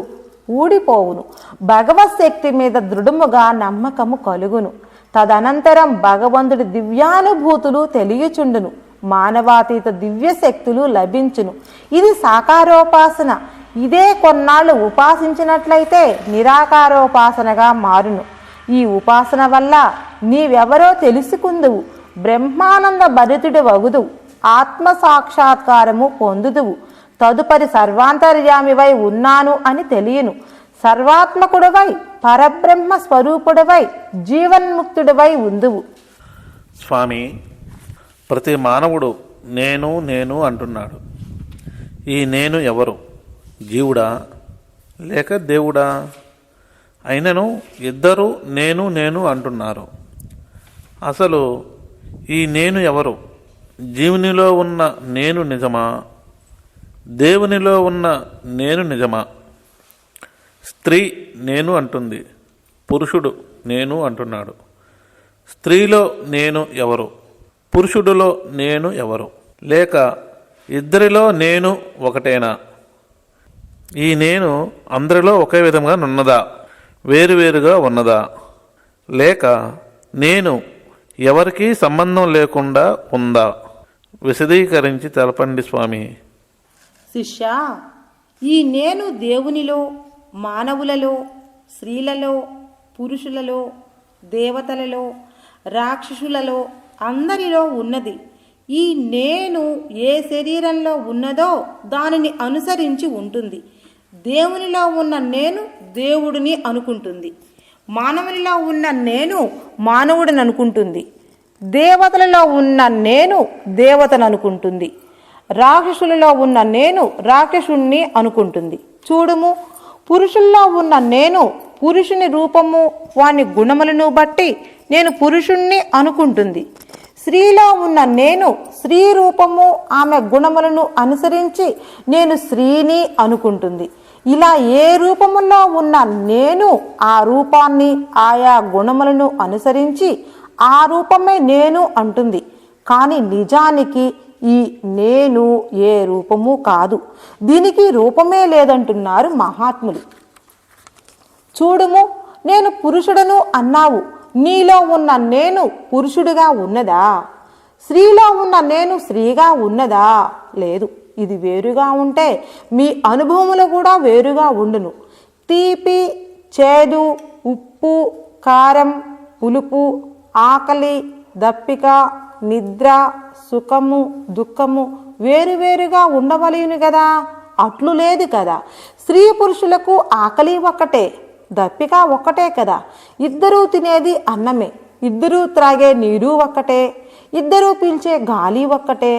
ఊడిపోవును. భగవత్ శక్తి మీద దృఢముగా నమ్మకము కలుగును. తదనంతరం భగవంతుడి దివ్యానుభూతులు తెలియచుండును. మానవాతీత దివ్య శక్తులు లభించును. ఇది సాకారోపాసన. ఇదే కొన్నాళ్ళు ఉపాసించినట్లయితే నిరాకారోపాసనగా మారును. ఈ ఉపాసన వల్ల నీవెవరో తెలుసుకుందువు. బ్రహ్మానంద భరితుడు వగుదువు. ఆత్మ సాక్షాత్కారము పొందుదువు. తదుపరి సర్వాంతర్యామివై ఉన్నాను అని తెలియను. సర్వాత్మకుడవై పరబ్రహ్మ స్వరూపుడవై జీవన్ముక్తుడవై ఉందువు. స్వామి, ప్రతి మానవుడు నేను నేను అంటున్నాడు. ఈ నేను ఎవరు? జీవుడా లేక దేవుడా? అయినను ఇద్దరు నేను నేను అంటున్నారు. అసలు ఈ నేను ఎవరు? జీవునిలో ఉన్న నేను నిజమా? దేవునిలో ఉన్న నేను నిజమా? స్త్రీ నేను అంటుంది, పురుషుడు నేను అంటున్నాడు. స్త్రీలో నేను ఎవరు? పురుషుడిలో నేను ఎవరు? లేక ఇద్దరిలో నేను ఒకటేనా? ఈ నేను అందరిలో ఒకే విధంగా ఉన్నదా? వేరువేరుగా ఉన్నదా? లేక నేను ఎవరికీ సంబంధం లేకుండా ఉందా? విశదీకరించి తెలపండి స్వామి. శిష్యా, ఈ నేను దేవునిలో, మానవులలో, స్త్రీలలో, పురుషులలో, దేవతలలో, రాక్షసులలో అందరిలో ఉన్నది. ఈ నేను ఏ శరీరంలో ఉన్నదో దానిని అనుసరించి ఉంటుంది. దేవునిలో ఉన్న నేను దేవుడిని అనుకుంటుంది. మానవునిలో ఉన్న నేను మానవుడిని అనుకుంటుంది. దేవతలలో ఉన్న నేను దేవతను అనుకుంటుంది. రాక్షసులలో ఉన్న నేను రాక్షసుణ్ణి అనుకుంటుంది. చూడుము, పురుషుల్లో ఉన్న నేను పురుషుని రూపము వాని గుణములను బట్టి నేను పురుషుణ్ణి అనుకుంటుంది. స్త్రీలో ఉన్న నేను స్త్రీ రూపము ఆమె గుణములను అనుసరించి నేను స్త్రీని అనుకుంటుంది. ఇలా ఏ రూపములో ఉన్న నేను ఆ రూపాన్ని ఆయా గుణములను అనుసరించి ఆ రూపమే నేను అంటుంది. కానీ నిజానికి ఈ నేను ఏ రూపము కాదు. దీనికి రూపమే లేదంటున్నారు మహాత్ములు. చూడుము, నేను పురుషుడను అన్నావు. నీలో ఉన్న నేను పురుషుడిగా ఉన్నదా? స్త్రీలో ఉన్న నేను స్త్రీగా ఉన్నదా? లేదు. ఇది వేరుగా ఉంటే మీ అనుభవములు కూడా వేరుగా ఉండును. తీపి, చేదు, ఉప్పు, కారం, పులుపు, ఆకలి, దప్పిక, నిద్ర, సుఖము, దుఃఖము వేరువేరుగా ఉండవలేను కదా. అట్లు లేదు కదా. స్త్రీ పురుషులకు ఆకలి ఒక్కటే, దప్పిక ఒక్కటే కదా. ఇద్దరూ తినేది అన్నమే, ఇద్దరూ త్రాగే నీరు ఒక్కటే, ఇద్దరూ పీల్చే గాలి ఒక్కటే.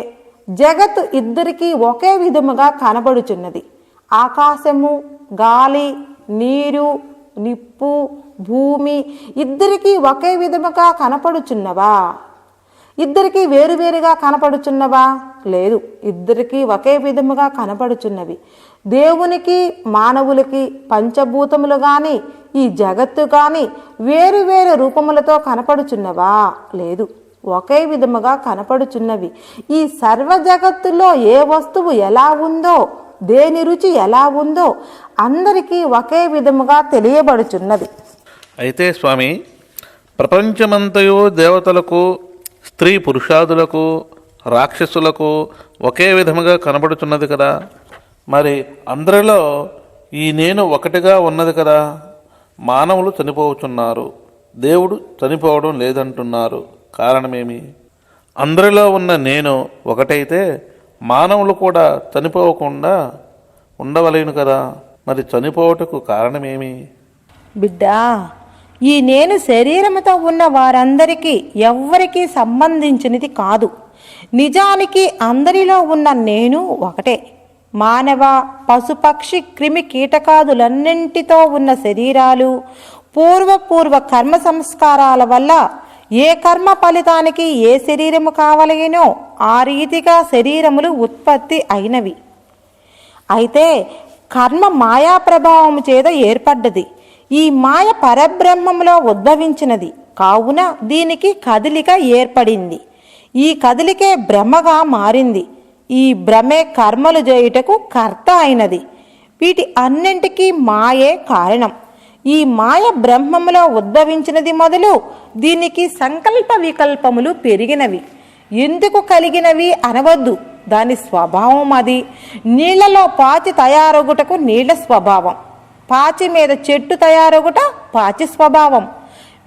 జగత్తు ఇద్దరికీ ఒకే విధముగా కనబడుచున్నది. ఆకాశము, గాలి, నీరు, నిప్పు, భూమి ఇద్దరికీ ఒకే విధముగా కనపడుచున్నవా? ఇద్దరికీ వేరువేరుగా కనపడుచున్నవా? లేదు, ఇద్దరికీ ఒకే విధముగా కనపడుచున్నవి. దేవునికి మానవులకి పంచభూతములు గాని ఈ జగత్తు గాని వేరు వేరు రూపములతో కనపడుచున్నవా? లేదు, ఒకే విధముగా కనపడుచున్నవి. ఈ సర్వ జగత్తులో ఏ వస్తువు ఎలా ఉందో, దేని రుచి ఎలా ఉందో అందరికీ ఒకే విధముగా తెలియబడుచున్నది. అయితే స్వామి, ప్రపంచమంతయు దేవతలకు, స్త్రీ పురుషాదులకు, రాక్షసులకు ఒకే విధముగా కనబడుతున్నది కదా. మరి అందరిలో ఈ నేను ఒకటిగా ఉన్నది కదా. మానవులు చనిపోవచ్చున్నారు, దేవుడు చనిపోవడం లేదంటున్నారు. కారణమేమి? అందరిలో ఉన్న నేను ఒకటైతే మానవులు కూడా చనిపోవకుండా ఉండవలేను కదా. మరి చనిపోవటకు కారణమేమి? బిడ్డా, ఈ నేను శరీరముతో ఉన్న వారందరికీ ఎవ్వరికీ సంబంధించినది కాదు. నిజానికి అందరిలో ఉన్న నేను ఒకటే. మానవ, పశుపక్షి, క్రిమి కీటకాదులన్నింటితో ఉన్న శరీరాలు పూర్వ కర్మ సంస్కారాల వల్ల ఏ కర్మ ఫలితానికి ఏ శరీరము కావలగినో ఆ రీతిగా శరీరములు ఉత్పత్తి అయినవి. అయితే కర్మ మాయా ప్రభావము చేత ఏర్పడ్డది. ఈ మాయ పరబ్రహ్మములో ఉద్భవించినది కావున దీనికి కదలిక ఏర్పడింది. ఈ కదలికే భ్రమగా మారింది. ఈ భ్రమే కర్మలు చేయుటకు కర్త అయినది. వీటి అన్నింటికీ మాయే కారణం. ఈ మాయ బ్రహ్మములో ఉద్భవించినది మొదలు దీనికి సంకల్ప వికల్పములు పెరిగినవి. ఎందుకు కలిగినవి అనవద్దు, దాని స్వభావం అది. నీళ్లలో పాచి తయారొగుటకు నీళ్ల స్వభావం, పాచి మీద చెట్టు తయారొగుట పాచి స్వభావం.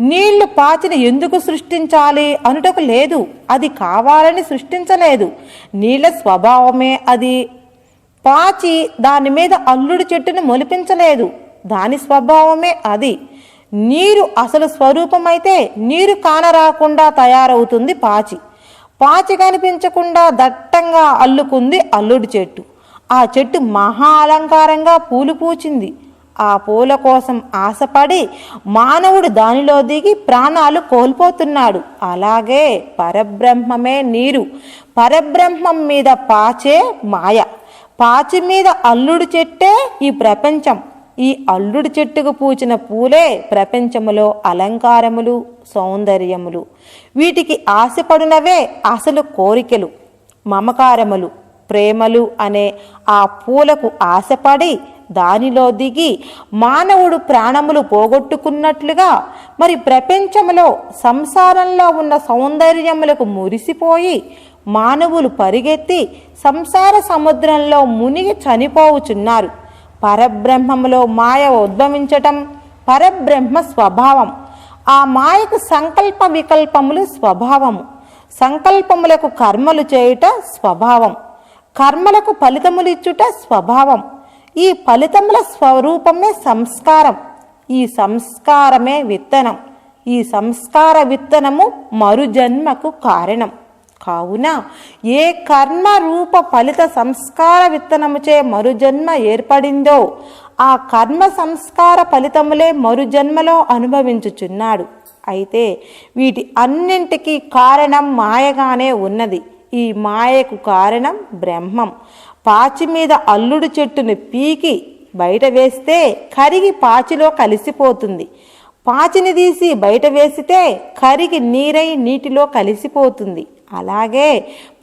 నీళ్లు పాచిని ఎందుకు సృష్టించాలి అనుటకు లేదు, అది కావాలని సృష్టించలేదు, నీళ్ల స్వభావమే అది. పాచి దాని మీద అల్లుడు చెట్టును మొలిపించలేదు, దాని స్వభావమే అది. నీరు అసలు స్వరూపమైతే నీరు కానరాకుండా తయారవుతుంది పాచి. పాచి కనిపించకుండా దట్టంగా అల్లుకుంది అల్లుడి చెట్టు. ఆ చెట్టు మహా అలంకారంగా పూలు పూచింది. ఆ పూల కోసం ఆశపడి మానవుడు దానిలో దిగి ప్రాణాలు కోల్పోతున్నాడు. అలాగే పరబ్రహ్మమే నీరు, పరబ్రహ్మం మీద పాచే మాయ, పాచి మీద అల్లుడు చెట్టే ఈ ప్రపంచం. ఈ అల్లుడి చెట్టుకు పూచిన పూలే ప్రపంచములో అలంకారములు, సౌందర్యములు. వీటికి ఆశపడినవే అసలు కోరికలు, మమకారములు, ప్రేమలు అనే ఆ పూలకు ఆశపడి దానిలో దిగి మానవుడు ప్రాణములు పోగొట్టుకున్నట్లుగా మరి ప్రపంచంలో సంసారంలో ఉన్న సౌందర్యములకు మురిసిపోయి మానవులు పరిగెత్తి సంసార సముద్రంలో మునిగి చనిపోవుచున్నారు. పరబ్రహ్మములో మాయ ఉద్భవించటం పరబ్రహ్మ స్వభావం. ఆ మాయకు సంకల్ప వికల్పములు స్వభావము. సంకల్పములకు కర్మలు చేయుట స్వభావం, కర్మలకు ఫలితములిచ్చుట స్వభావం. ఈ ఫలితముల స్వరూపమే సంస్కారం, ఈ సంస్కారమే విత్తనం, ఈ సంస్కార విత్తనము మరుజన్మకు కారణం. కావున ఏ కర్మ రూప ఫలిత సంస్కార విత్తనముచే మరుజన్మ ఏర్పడిందో ఆ కర్మ సంస్కార ఫలితములే మరుజన్మలో అనుభవించుచున్నాడు. అయితే వీటి అన్నింటికీ కారణం మాయగానే ఉన్నది. ఈ మాయకు కారణం బ్రహ్మం. పాచి మీద అల్లుడు చెట్టును పీకి బయట వేస్తే కరిగి పాచిలో కలిసిపోతుంది. పాచిని తీసి బయట వేసితే కరిగి నీరై నీటిలో కలిసిపోతుంది. అలాగే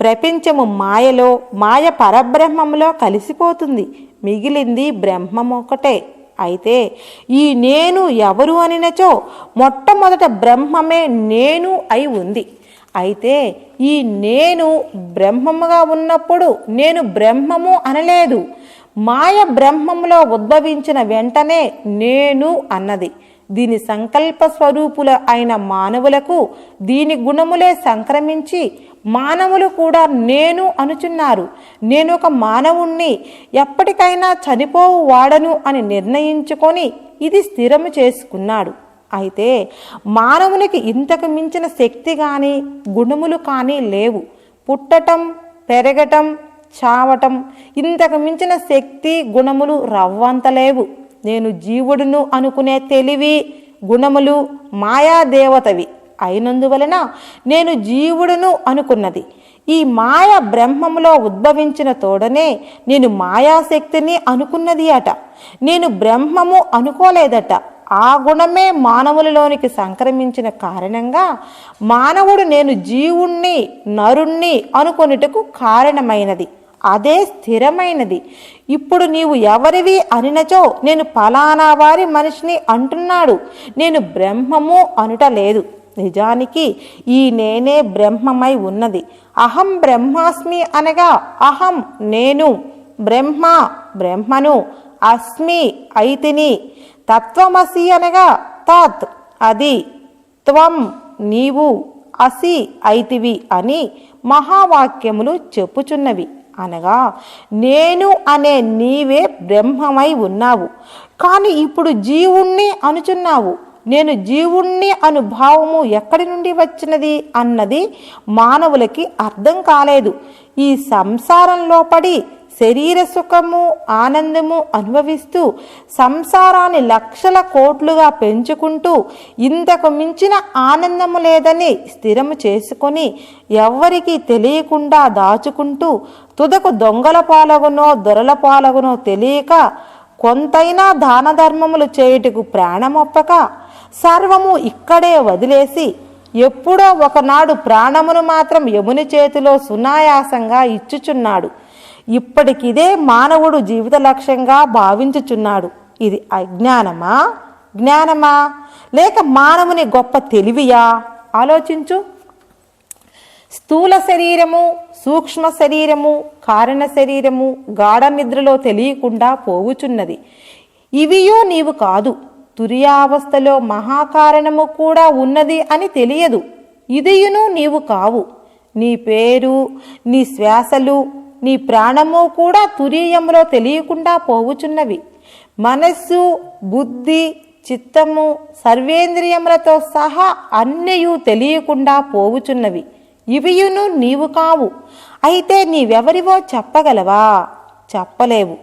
ప్రపంచము మాయలో, మాయ పరబ్రహ్మములో కలిసిపోతుంది. మిగిలింది బ్రహ్మం ఒకటే. అయితే ఈ నేను ఎవరు అనినచో మొట్టమొదట బ్రహ్మమే నేను అయి ఉంది. అయితే ఈ నేను బ్రహ్మముగా ఉన్నప్పుడు నేను బ్రహ్మము అనలేదు. మాయ బ్రహ్మములో ఉద్భవించిన వెంటనే నేను అన్నది. దీని సంకల్ప స్వరూపుల అయిన మానవులకు దీని గుణములే సంక్రమించి మానవులు కూడా నేను అనుచున్నారు. నేను ఒక మానవుణ్ణి, ఎప్పటికైనా చనిపోవు వాడను అని నిర్ణయించుకొని ఇది స్థిరము చేసుకున్నాడు. అయితే మానవునికి ఇంతకు మించిన శక్తి కానీ గుణములు కానీ లేవు. పుట్టటం, పెరగటం, చావటం, ఇంతకు మించిన శక్తి గుణములు రవ్వంత లేవు. నేను జీవుడును అనుకునే తెలివి గుణములు మాయాదేవతవి అయినందువలన నేను జీవుడును అనుకున్నది. ఈ మాయ బ్రహ్మములో ఉద్భవించిన తోడనే నేను మాయాశక్తిని అనుకున్నది అట. నేను బ్రహ్మము అనుకోలేదట. ఆ గుణమే మానవులలోనికి సంక్రమించిన కారణంగా మానవుడు నేను జీవుణ్ణి, నరుణ్ణి అనుకొనుటకు కారణమైనది. అదే స్థిరమైనది. ఇప్పుడు నీవు ఎవరివి అనినచో నేను ఫలానా వారి మనిషిని అంటున్నాడు. నేను బ్రహ్మము అనుట లేదు. నిజానికి ఈ నేనే బ్రహ్మమై ఉన్నది. అహం బ్రహ్మాస్మి అనగా అహం నేను, బ్రహ్మ బ్రహ్మను, అస్మి అయితిని, తత్వమసి అనగా తత్ అది, త్వం నీవు, అసి అయితివి అని మహావాక్యములు చెప్పుచున్నవి. అనగా నేను అనే నీవే బ్రహ్మమై ఉన్నావు. కానీ ఇప్పుడు జీవుణ్ణి అనుచున్నావు. నేను జీవుణ్ణి అను భావము ఎక్కడి నుండి వచ్చినది అన్నది మానవులకి అర్థం కాలేదు. ఈ సంసారంలో పడి శరీర సుఖము, ఆనందము అనుభవిస్తూ సంసారాన్ని లక్షల కోట్లుగా పెంచుకుంటూ ఇంతకు మించిన ఆనందము లేదని స్థిరము చేసుకొని ఎవ్వరికీ తెలియకుండా దాచుకుంటూ తుదకు దొంగల పాలగునో దొరల పాలగునో తెలియక కొంతైనా దాన ధర్మములు చేయుటకు ప్రాణమొప్పక సర్వము ఇక్కడే వదిలేసి ఎప్పుడో ఒకనాడు ప్రాణమును మాత్రం యముని చేతిలో సునాయాసంగా ఇచ్చుచున్నాడు. ఇప్పటికిదే మానవుడు జీవిత లక్ష్యంగా భావించుచున్నాడు. ఇది అజ్ఞానమా జ్ఞానమా, లేక మానవుని గొప్ప తెలివియా? ఆలోచించు. స్థూల శరీరము, సూక్ష్మ శరీరము, కారణ శరీరము గాఢ నిద్రలో తెలియకుండా పోవుచున్నది. ఇవియో నీవు కాదు. తురియావస్థలో మహాకారణము కూడా ఉన్నది అని తెలియదు. ఇదియును నీవు కావు. నీ పేరు, నీ శ్వాసలు, నీ ప్రాణము కూడా తురీయంలో తెలియకుండా పోవుచున్నవి. మనస్సు, బుద్ధి, చిత్తము, సర్వేంద్రియములతో సహా అన్నయూ తెలియకుండా పోవుచున్నవి. ఇవియును నీవు కావు. అయితే నీవెవరివో చెప్పగలవా? చెప్పలేవు.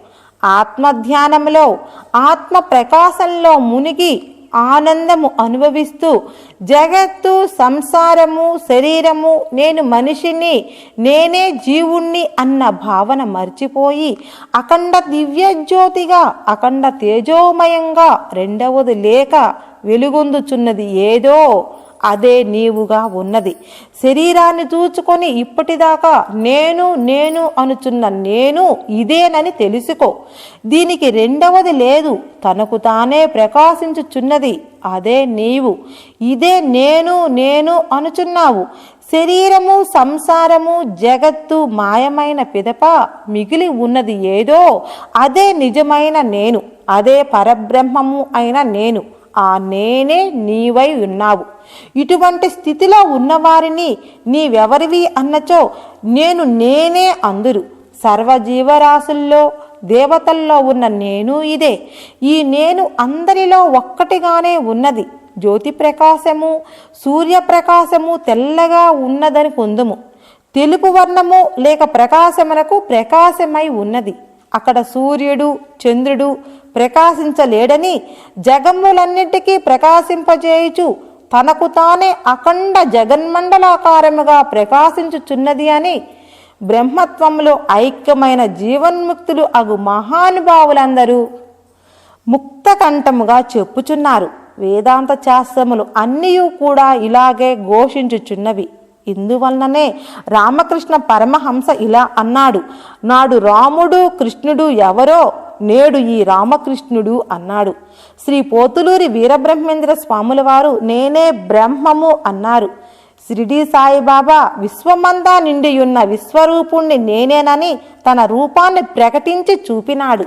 ఆత్మధ్యానంలో, ఆత్మ ప్రకాశంలో మునిగి ఆనందము అనుభవిస్తూ జగత్తు, సంసారము, శరీరము, నేను మనిషిని, నేనే జీవుణ్ణి అన్న భావన మర్చిపోయి అఖండ దివ్యజ్యోతిగా, అఖండ తేజోమయంగా రెండవది లేక వెలుగొందుచున్నది ఏదో అదే నీవుగా ఉన్నది. శరీరాన్ని చూచుకొని ఇప్పటిదాకా నేను నేను అనుచున్న నేను ఇదేనని తెలుసుకో. దీనికి రెండవది లేదు. తనకు తానే ప్రకాశించుచున్నది అదే నీవు. ఇదే నేను నేను అనుచున్నావు. శరీరము, సంసారము, జగత్తు మాయమైన పిదప మిగిలి ఉన్నది ఏదో అదే నిజమైన నేను, అదే పరబ్రహ్మము అయిన నేను. ఆ నేనే నీవై ఉన్నావు. ఇటువంటి స్థితిలో ఉన్నవారిని నీవెవరివి అన్నచో నేను నేనే అందురు. సర్వజీవరాశుల్లో, దేవతల్లో ఉన్న నేను ఇదే. ఈ నేను అందరిలో ఒక్కటిగానే ఉన్నది. జ్యోతి ప్రకాశము, సూర్యప్రకాశము తెల్లగా ఉన్నదని కొందుము. తెలుపు వర్ణము లేక ప్రకాశమునకు ప్రకాశమై ఉన్నది. అక్కడ సూర్యుడు, చంద్రుడు ప్రకాశించలేడని జగములన్నిటికీ ప్రకాశింపజేయుచు తనకు తానే అఖండ జగన్మండలాకారముగా ప్రకాశించుచున్నది అని బ్రహ్మత్వంలో ఐక్యమైన జీవన్ముక్తులు అగు మహానుభావులందరూ ముక్తకంఠముగా చెప్పుచున్నారు. వేదాంత శాస్త్రములు అన్నీ కూడా ఇలాగే ఘోషించుచున్నవి. ఇందువలననే రామకృష్ణ పరమహంస ఇలా అన్నాడు. నాడు రాముడు, కృష్ణుడు ఎవరో, నేడు ఈ రామకృష్ణుడు అన్నాడు. శ్రీ పోతులూరి వీరబ్రహ్మేంద్ర స్వాముల వారు నేనే బ్రహ్మము అన్నారు. షిరిడీ సాయిబాబా విశ్వమంతా నిండియున్న విశ్వరూపుణ్ణి నేనేనని తన రూపాన్ని ప్రకటించి చూపినాడు.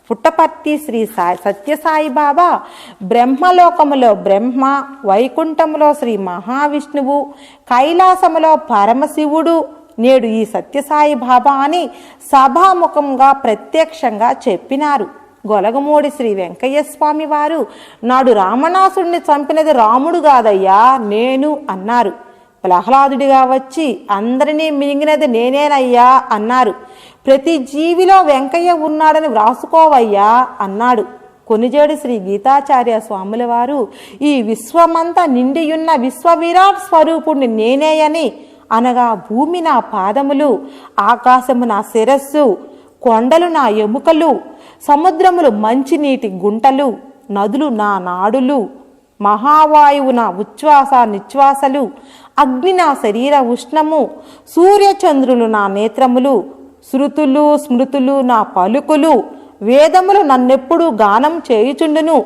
పుట్టపర్తి శ్రీ సత్యసాయిబాబా బ్రహ్మలోకములో బ్రహ్మ, వైకుంఠములో శ్రీ మహావిష్ణువు, కైలాసములో పరమశివుడు నేడు ఈ సత్యసాయి బాబా అని సభాముఖంగా ప్రత్యక్షంగా చెప్పినారు. గొలగమూడి శ్రీ వెంకయ్య స్వామి వారు నాడు రావణాసుడిని చంపినది రాముడు కాదయ్యా నేను అన్నారు. ప్రహ్లాదుడిగా వచ్చి అందరినీ మింగినది నేనేనయ్యా అన్నారు. ప్రతి జీవిలో వెంకయ్య ఉన్నాడని వ్రాసుకోవయ్యా అన్నాడు. కొనిజేడు శ్రీ గీతాచార్య స్వాముల వారు ఈ విశ్వమంతా నిండియున్న విశ్వవిరాట్ స్వరూపుణ్ణి నేనేయని అనగా భూమి నా పాదములు, ఆకాశము నా శిరస్సు, కొండలు నా ఎముకలు, సముద్రములు మంచినీటి గుంటలు, నదులు నా నాడులు, మహావాయువు నా ఉచ్ఛ్వాస నిశ్వాసలు, అగ్ని నా శరీర ఉష్ణము, సూర్యచంద్రులు నా నేత్రములు, శృతులు స్మృతులు నా పలుకులు, వేదములు నన్నెప్పుడు గానం చేయుచుండును,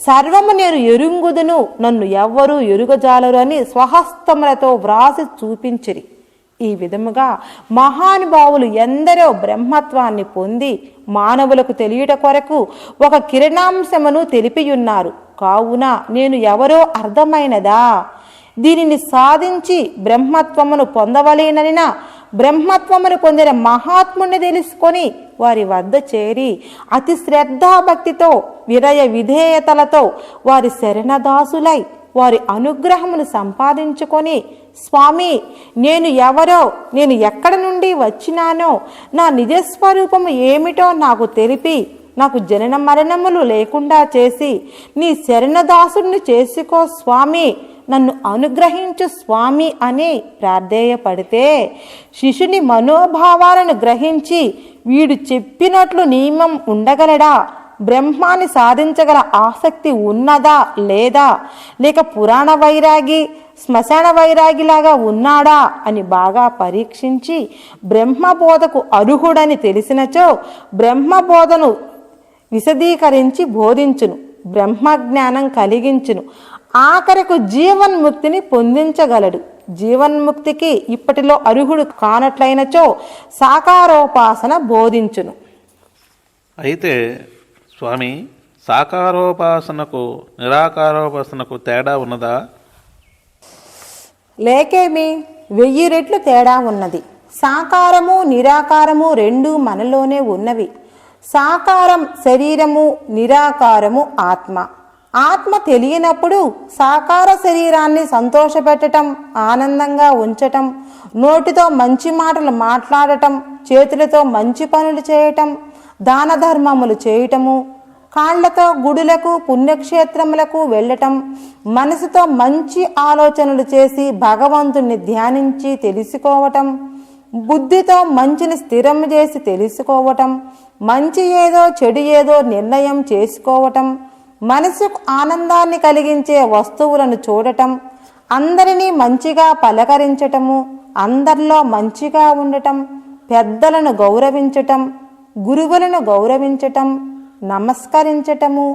సర్వము నేను ఎరుంగుదును, నన్ను ఎవ్వరూ ఎరుగజాలరు అని స్వహస్తములతో వ్రాసి చూపించిరి. ఈ విధముగా మహానుభావులు ఎందరో బ్రహ్మత్వాన్ని పొంది మానవులకు తెలియట కొరకు ఒక కిరణాంశమును తెలిపియున్నారు. కావున నేను ఎవరో అర్థమైనదా? దీనిని సాధించి బ్రహ్మత్వమును పొందవలేననిన బ్రహ్మత్వమును పొందిన మహాత్ముని తెలుసుకొని వారి వద్ద చేరి అతి శ్రద్ధాభక్తితో విరయ విధేయతలతో వారి శరణదాసులై వారి అనుగ్రహమును సంపాదించుకొని, స్వామి నేను ఎవరో, నేను ఎక్కడి నుండి వచ్చినానో, నా నిజస్వరూపము ఏమిటో నాకు తెలిపి నాకు జనన మరణములు లేకుండా చేసి నీ శరణదాసుని చేసుకో స్వామి, నన్ను అనుగ్రహించు స్వామి అని ప్రార్థేయపడితే శిశుని మనోభావాలను గ్రహించి వీడు చెప్పినట్లు నియమం ఉండగలడా, బ్రహ్మాన్ని సాధించగల ఆసక్తి ఉన్నదా లేదా, లేక పురాణ వైరాగి శ్మశాన వైరాగిలాగా ఉన్నాడా అని బాగా పరీక్షించి బ్రహ్మబోధకు అర్హుడని తెలిసినచో బ్రహ్మబోధను విశదీకరించి బోధించును. బ్రహ్మజ్ఞానం కలిగించును, ఆఖరకు జీవన్ముక్తిని పొందించగలడు. జీవన్ముక్తికి ఇప్పటిలో అర్హుడు కానట్లయినచో సాకారోపాసన బోధించును. అయితే స్వామి, సాకారోపాసనకు నిరాకారోపాసనకు తేడా ఉన్నదా? లేకేమి, 1000 రెట్లు తేడా ఉన్నది. సాకారము నిరాకారము రెండూ మనలోనే ఉన్నవి. సాకారం శరీరము, నిరాకారము ఆత్మ. ఆత్మ తెలియనప్పుడు సాకార శరీరాన్ని సంతోషపెట్టడం, ఆనందంగా ఉంచటం, నోటితో మంచి మాటలు మాట్లాడటం, చేతులతో మంచి పనులు చేయటం, దాన ధర్మములు చేయటము, కాళ్లతో గుడులకు పుణ్యక్షేత్రములకు వెళ్ళటం, మనసుతో మంచి ఆలోచనలు చేసి భగవంతుణ్ణి ధ్యానించి తెలుసుకోవటం, బుద్ధితో మంచిని స్థిరం చేసి తెలుసుకోవటం, మంచి ఏదో చెడు ఏదో నిర్ణయం చేసుకోవటం, మనసుకు ఆనందాన్ని కలిగించే వస్తువులను చూడటం, అందరినీ మంచిగా పలకరించటము, అందరిలో మంచిగా ఉండటం, పెద్దలను గౌరవించటం, గురువులను గౌరవించటం, నమస్కరించటము,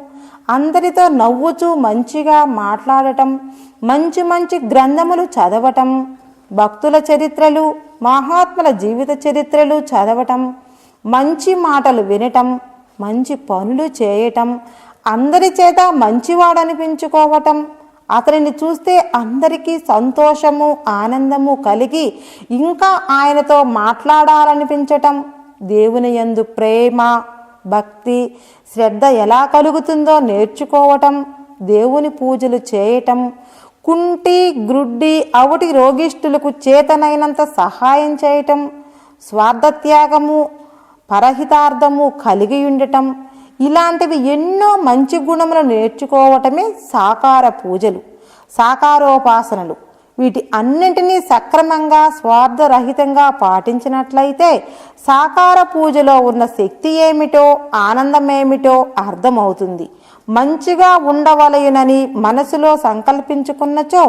అందరితో నవ్వుచూ మంచిగా మాట్లాడటం, మంచి మంచి గ్రంథములు చదవటం, భక్తుల చరిత్రలు మహాత్ముల జీవిత చరిత్రలు చదవటం, మంచి మాటలు వినటం, మంచి పనులు చేయటం, అందరి చేత మంచివాడనిపించుకోవటం, అతనిని చూస్తే అందరికీ సంతోషము ఆనందము కలిగి ఇంకా ఆయనతో మాట్లాడాలనిపించటం, దేవుని యందు ప్రేమ భక్తి శ్రద్ధ ఎలా కలుగుతుందో నేర్చుకోవటం, దేవుని పూజలు చేయటం, కుంటి గ్రుడ్డి అవటి రోగిష్ఠులకు చేతనైనంత సహాయం చేయటం, స్వార్థత్యాగము పరహితార్థము కలిగి ఉండటం, ఇలాంటివి ఎన్నో మంచి గుణములు నేర్చుకోవటమే సాకార పూజలు, సాకారోపాసనలు. వీటి అన్నింటినీ సక్రమంగా స్వార్థరహితంగా పాటించినట్లయితే సాకార పూజలో ఉన్న శక్తి ఏమిటో ఆనందమేమిటో అర్థమవుతుంది. మంచిగా ఉండవలయునని మనసులో సంకల్పించుకున్నచో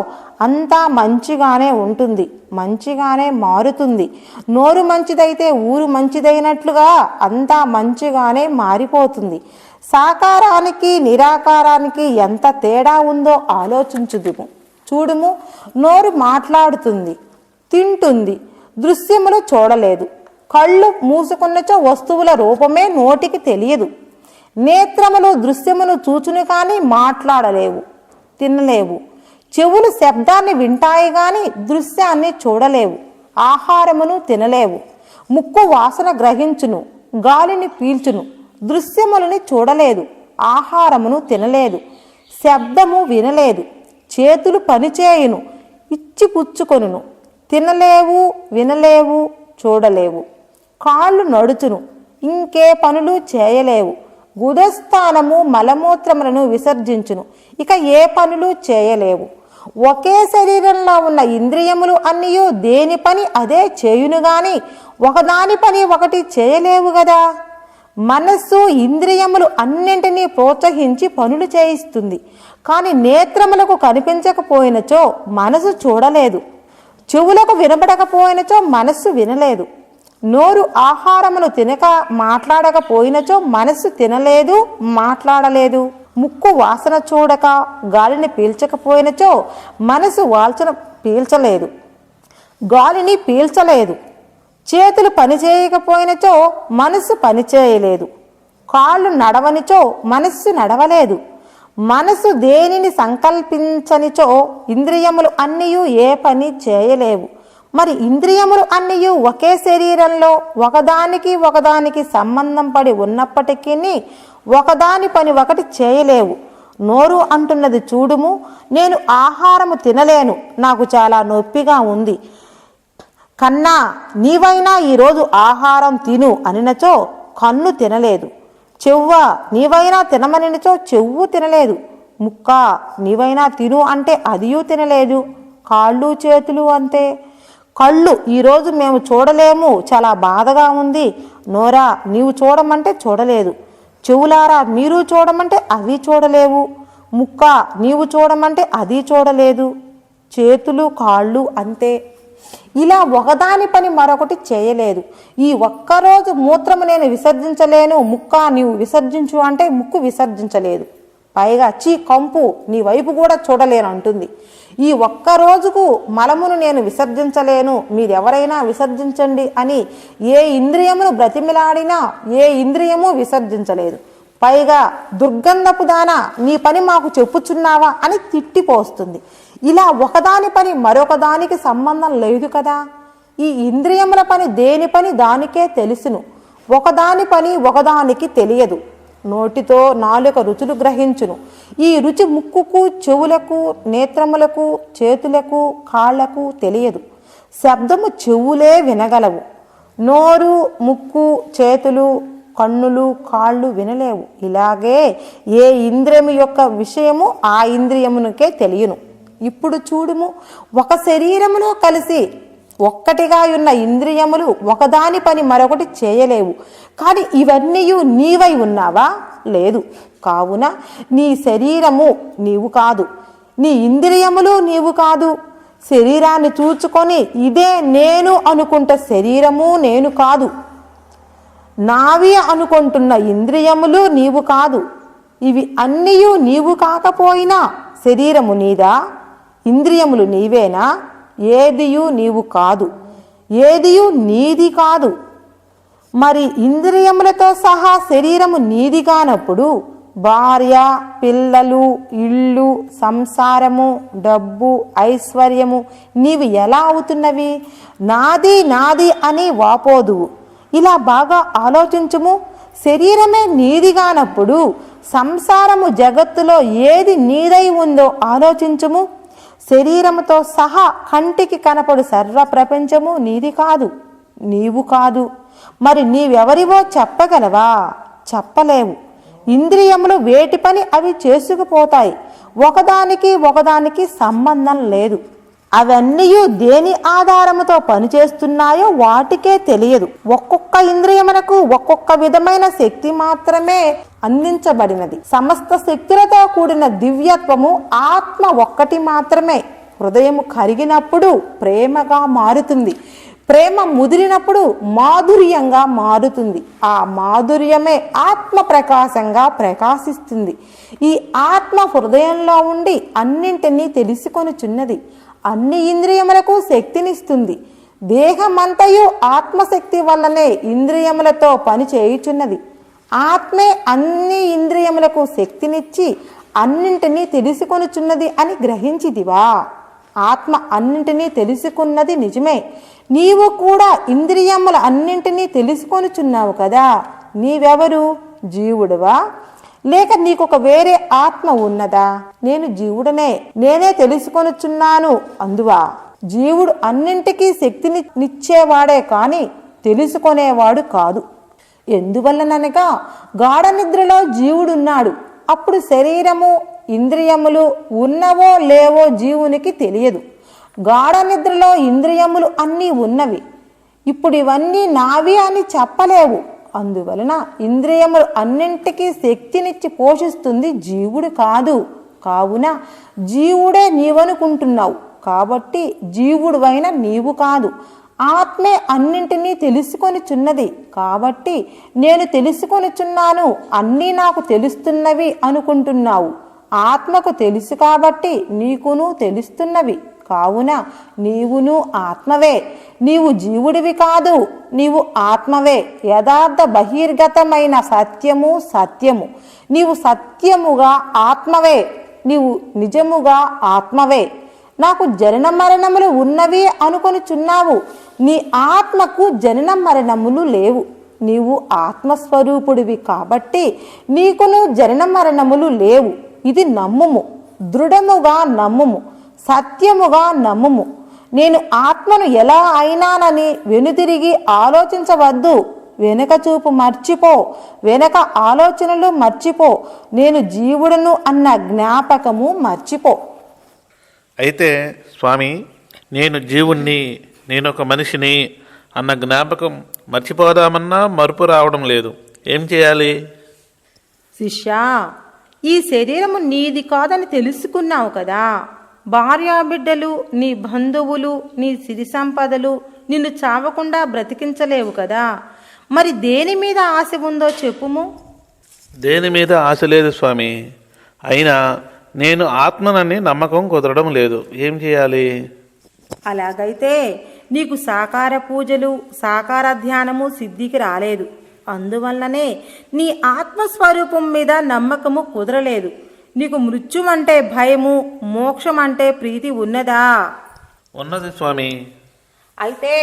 అంతా మంచిగానే ఉంటుంది, మంచిగానే మారుతుంది. నోరు మంచిదైతే ఊరు మంచిదైనట్లుగా అంతా మంచిగానే మారిపోతుంది. సాకారానికి నిరాకారానికి ఎంత తేడా ఉందో ఆలోచించుదుము. చూడుము, నోరు మాట్లాడుతుంది, తింటుంది, దృశ్యములు చూడలేదు. కళ్ళు మూసుకున్నచో వస్తువుల రూపమే నోటికి తెలియదు. నేత్రములు దృశ్యమును చూచును కానీ మాట్లాడలేవు, తినలేవు. చెవులు శబ్దాన్ని వింటాయి కానీ దృశ్యాన్ని చూడలేవు, ఆహారమును తినలేవు. ముక్కు వాసన గ్రహించును, గాలిని పీల్చును, దృశ్యములని చూడలేదు, ఆహారమును తినలేదు, శబ్దము వినలేదు. చేతులు పనిచేయును, ఇచ్చి పుచ్చుకొనును, తినలేవు, వినలేవు, చూడలేవు. కాళ్ళు నడుచును, ఇంకే పనులు చేయలేవు. గుదస్థానము మలమూత్రములను విసర్జించును, ఇక ఏ పనులు చేయలేవు. ఒకే శరీరంలో ఉన్న ఇంద్రియములు అన్నీయూ దేని పని అదే చేయును గాని ఒకదాని పని ఒకటి చేయలేవు గదా. మనస్సు ఇంద్రియములు అన్నింటినీ ప్రోత్సహించి పనులు చేయిస్తుంది. కానీ నేత్రములకు కనిపించకపోయినచో మనసు చూడలేదు, చెవులకు వినబడకపోయినచో మనస్సు వినలేదు. నోరు ఆహారమును తినక మాట్లాడకపోయినచో మనస్సు తినలేదు, మాట్లాడలేదు. ముక్కు వాసన చూడక గాలిని పీల్చకపోయినచో మనసు వాల్చన పీల్చలేదు, గాలిని పీల్చలేదు. చేతులు పనిచేయకపోయినచో మనస్సు పనిచేయలేదు. కాళ్ళు నడవనిచో మనస్సు నడవలేదు. మనసు దేనిని సంకల్పించనిచో ఇంద్రియములు అన్నీయూ ఏ పని చేయలేవు. మరి ఇంద్రియములు అన్నీయూ ఒకే శరీరంలో ఒకదానికి ఒకదానికి సంబంధం పడి ఉన్నప్పటికీ ఒకదాని పని ఒకటి చేయలేవు. నోరు అంటున్నది, చూడుము, నేను ఆహారము తినలేను, నాకు చాలా నొప్పిగా ఉంది. కన్నా నీవైనా ఈరోజు ఆహారం తిను అనినచో కన్ను తినలేదు. చెవ్వ నీవైనా తినమనినచో చెవ్వు తినలేదు. ముక్క నీవైనా తిను అంటే అదియూ తినలేదు. కాళ్ళు చేతులు అంతే. కళ్ళు ఈరోజు మేము చూడలేము, చాలా బాధగా ఉంది. నోరా నీవు చూడమంటే చూడలేదు. చెవులారా మీరు చూడమంటే అవి చూడలేవు. ముక్క నీవు చూడమంటే అది చూడలేదు. చేతులు కాళ్ళు అంతే. ఇలా ఒకదాని పని మరొకటి చేయలేదు. ఈ ఒక్కరోజు మూత్రము నేను విసర్జించలేను, ముక్క నీవు విసర్జించు అంటే ముక్కు విసర్జించలేదు. పైగా చీ కంపు నీ వైపు కూడా చూడలేను అంటుంది. ఈ ఒక్క రోజుకు మలమును నేను విసర్జించలేను, మీరెవరైనా విసర్జించండి అని ఏ ఇంద్రియమును బ్రతిమిలాడినా ఏ ఇంద్రియము విసర్జించలేదు. పైగా దుర్గంధపు దానా నీ పని మాకు చెప్పుచున్నావా అని తిట్టిపోస్తుంది. ఇలా ఒకదాని పని మరొక దానికి సంబంధం లేదు కదా. ఈ ఇంద్రియముల పని దేని పని దానికే తెలుసును, ఒకదాని పని ఒకదానికి తెలియదు. నోటితో నాలుక రుచులు గ్రహించును. ఈ రుచి ముక్కుకు, చెవులకు, నేత్రములకు, చేతులకు, కాళ్లకు తెలియదు. శబ్దము చెవులే వినగలవు, నోరు, ముక్కు, చేతులు, కన్నులు, కాళ్ళు వినలేవు. ఇలాగే ఏ ఇంద్రియము యొక్క విషయము ఆ ఇంద్రియమునకే తెలియను. ఇప్పుడు చూడుము, ఒక శరీరములో కలిసి ఒక్కటిగా ఉన్న ఇంద్రియములు ఒకదాని పని మరొకటి చేయలేవు. కానీ ఇవన్నీ నీవై ఉన్నావా? లేదు. కావున నీ శరీరము నీవు కాదు, నీ ఇంద్రియములు నీవు కాదు. శరీరాన్ని చూచుకొని ఇదే నేను అనుకుంటే శరీరము నేను కాదు. నావి అనుకుంటున్న ఇంద్రియములు నీవు కాదు. ఇవి అన్నీ నీవు కాకపోయినా శరీరము నీదా, ఇంద్రియములు నీవేనా? ఏదియు నీవు కాదు, ఏదియు నీది కాదు. మరి ఇంద్రియములతో సహా శరీరము నీది కానప్పుడు భార్య, పిల్లలు, ఇల్లు, సంసారము, డబ్బు, ఐశ్వర్యము నీవి ఎలా అవుతున్నవి? నాది నాది అని వాపోదువు. ఇలా బాగా ఆలోచించుము. శరీరమే నీది కానప్పుడు సంసారము, జగత్తులో ఏది నీదై ఉందో ఆలోచించుము. శరీరముతో సహా కంటికి కనపడు సర్వ ప్రపంచము నీది కాదు, నీవు కాదు. మరి నీవెవరివో చెప్పగలవా? చెప్పలేవు. ఇంద్రియములు వేటి పని అవి చేసుకుపోతాయి. ఒకదానికి సంబంధం లేదు. అవన్నీ దేని ఆధారముతో పనిచేస్తున్నాయో వాటికే తెలియదు. ఒక్కొక్క ఇంద్రియమునకు ఒక్కొక్క విధమైన శక్తి మాత్రమే అందించబడినది. సమస్త శక్తులతో కూడిన దివ్యత్వము ఆత్మ ఒక్కటి మాత్రమే. హృదయము కరిగినప్పుడు ప్రేమగా మారుతుంది, ప్రేమ ముదిరినప్పుడు మాధుర్యంగా మారుతుంది. ఆ మాధుర్యమే ఆత్మ ప్రకాశంగా ప్రకాశిస్తుంది. ఈ ఆత్మ హృదయంలో ఉండి అన్నింటినీ తెలుసుకొనుచున్నది. అన్ని ఇంద్రియములకు శక్తినిస్తుంది. దేహమంతయు ఆత్మశక్తి వల్లనే ఇంద్రియములతో పని చేయుచున్నది. ఆత్మే అన్ని ఇంద్రియములకు శక్తినిచ్చి అన్నింటినీ తెలుసుకొనుచున్నది అని గ్రహించిదివా? ఆత్మ అన్నింటినీ తెలుసుకున్నది నిజమే. నీవు కూడా ఇంద్రియముల అన్నింటినీ తెలుసుకొనుచున్నావు కదా. నీవెవరు? జీవుడువా? లేక నీకొక వేరే ఆత్మ ఉన్నదా? నేను జీవుడనే, నేనే తెలుసుకొనుచున్నాను అందువా? జీవుడు అన్నింటికీ శక్తిని నిచ్చేవాడే కాని తెలుసుకొనేవాడు కాదు. ఎందువల్లననగా గాఢ నిద్రలో జీవుడున్నాడు. అప్పుడు శరీరము, ఇంద్రియములు ఉన్నవో లేవో జీవునికి తెలియదు. గాఢ నిద్రలో ఇంద్రియములు అన్నీ ఉన్నవి. ఇప్పుడు ఇవన్నీ నావి అని చెప్పలేవు. అందువలన ఇంద్రియములు అన్నింటికీ శక్తినిచ్చి పోషిస్తుంది జీవుడు కాదు. కావున జీవుడే నీవనుకుంటున్నావు. కాబట్టి జీవుడువైన నీవు కాదు. ఆత్మే అన్నింటినీ తెలుసుకొనిచున్నది. కాబట్టి నేను తెలుసుకొనిచున్నాను, అన్నీ నాకు తెలుస్తున్నవి అనుకుంటున్నావు. ఆత్మకు తెలుసు కాబట్టి నీకును తెలుస్తున్నవి. కావున నీవును ఆత్మవే. నీవు జీవుడివి కాదు, నీవు ఆత్మవే. యథార్థ బహిర్గతమైన సత్యము సత్యము. నీవు సత్యముగా ఆత్మవే, నీవు నిజముగా ఆత్మవే. నాకు జనన మరణములు ఉన్నవి అనుకొనిచున్నావు. నీ ఆత్మకు జనన మరణములు లేవు. నీవు ఆత్మస్వరూపుడివి కాబట్టి నీకును జనన మరణములు లేవు. ఇది నమ్ముము, దృఢముగా నమ్ముము, సత్యముగా నమ్ముము. నేను ఆత్మను ఎలా అయినానని వెనుతిరిగి ఆలోచించవద్దు. వెనక చూపు మర్చిపో, వెనక ఆలోచనలు మర్చిపో. నేను జీవుడను అన్న జ్ఞాపకము మర్చిపో. అయితే స్వామి, నేను జీవుణ్ణి, నేనొక మనిషిని అన్న జ్ఞాపకం మర్చిపోదామన్నా మరుపు రావడం లేదు. ఏం చేయాలి? శిష్యా, ఈ శరీరము నీది కాదని తెలుసుకున్నావు కదా. భార్యాబిడ్డలు, నీ బంధువులు, నీ సిరి సంపదలు నిన్ను చావకుండా బ్రతికించలేవు కదా. మరి దేని మీద ఆశ ఉందో చెప్పుము. దేని మీద ఆశ లేదు స్వామి. అయినా నేను ఆత్మనని నమ్మకం కుదరడం లేదు. ఏం చేయాలి? అలాగైతే నీకు సాకార పూజలు సాకార ధ్యానము సిద్ధికి రాలేదు. అందువల్లనే నీ ఆత్మస్వరూపం మీద నమ్మకము కుదరలేదు. నీకు మృత్యు అంటే భయము, మోక్షం అంటే ప్రీతి ఉన్నదా? ఉన్నది స్వామి. అయితే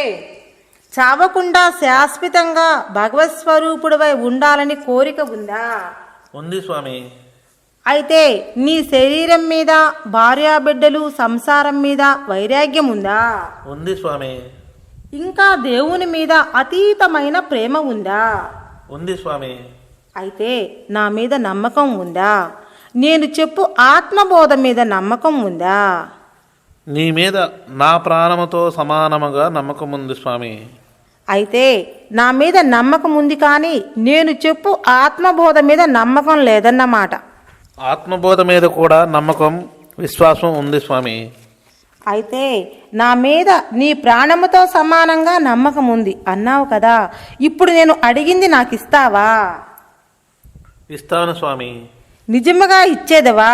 చావకుండా శాశ్వతంగా భగవత్ స్వరూపుడివై ఉండాలని కోరిక ఉందా? ఉంది స్వామి. అయితే నీ శరీరం మీద, భార్యాబిడ్డలు, సంసారం మీద వైరాగ్యం ఉందా? ఉంది స్వామి. ఇంకా దేవుని మీద అతీతమైన ప్రేమ ఉందా? ఉంది స్వామి. అయితే నా మీద నమ్మకం ఉందా? నేను చెప్పు ఆత్మబోధ మీద నమ్మకం ఉందా? నీ మీద నా ప్రాణముతో సమానముగా నమ్మకం ఉంది స్వామి. అయితే నా మీద నమ్మకం ఉంది, కానీ నేను చెప్పు ఆత్మబోధ మీద నమ్మకం లేదన్నమాట. ఆత్మబోధ మీద కూడా నమ్మకం, విశ్వాసం ఉంది స్వామి. అయితే నా మీద నీ ప్రాణముతో సమానంగా నమ్మకం ఉంది అన్నావు కదా, ఇప్పుడు నేను అడిగింది నాకు ఇస్తావా? ఇస్తాను స్వామి. నిజముగా ఇచ్చేదవా?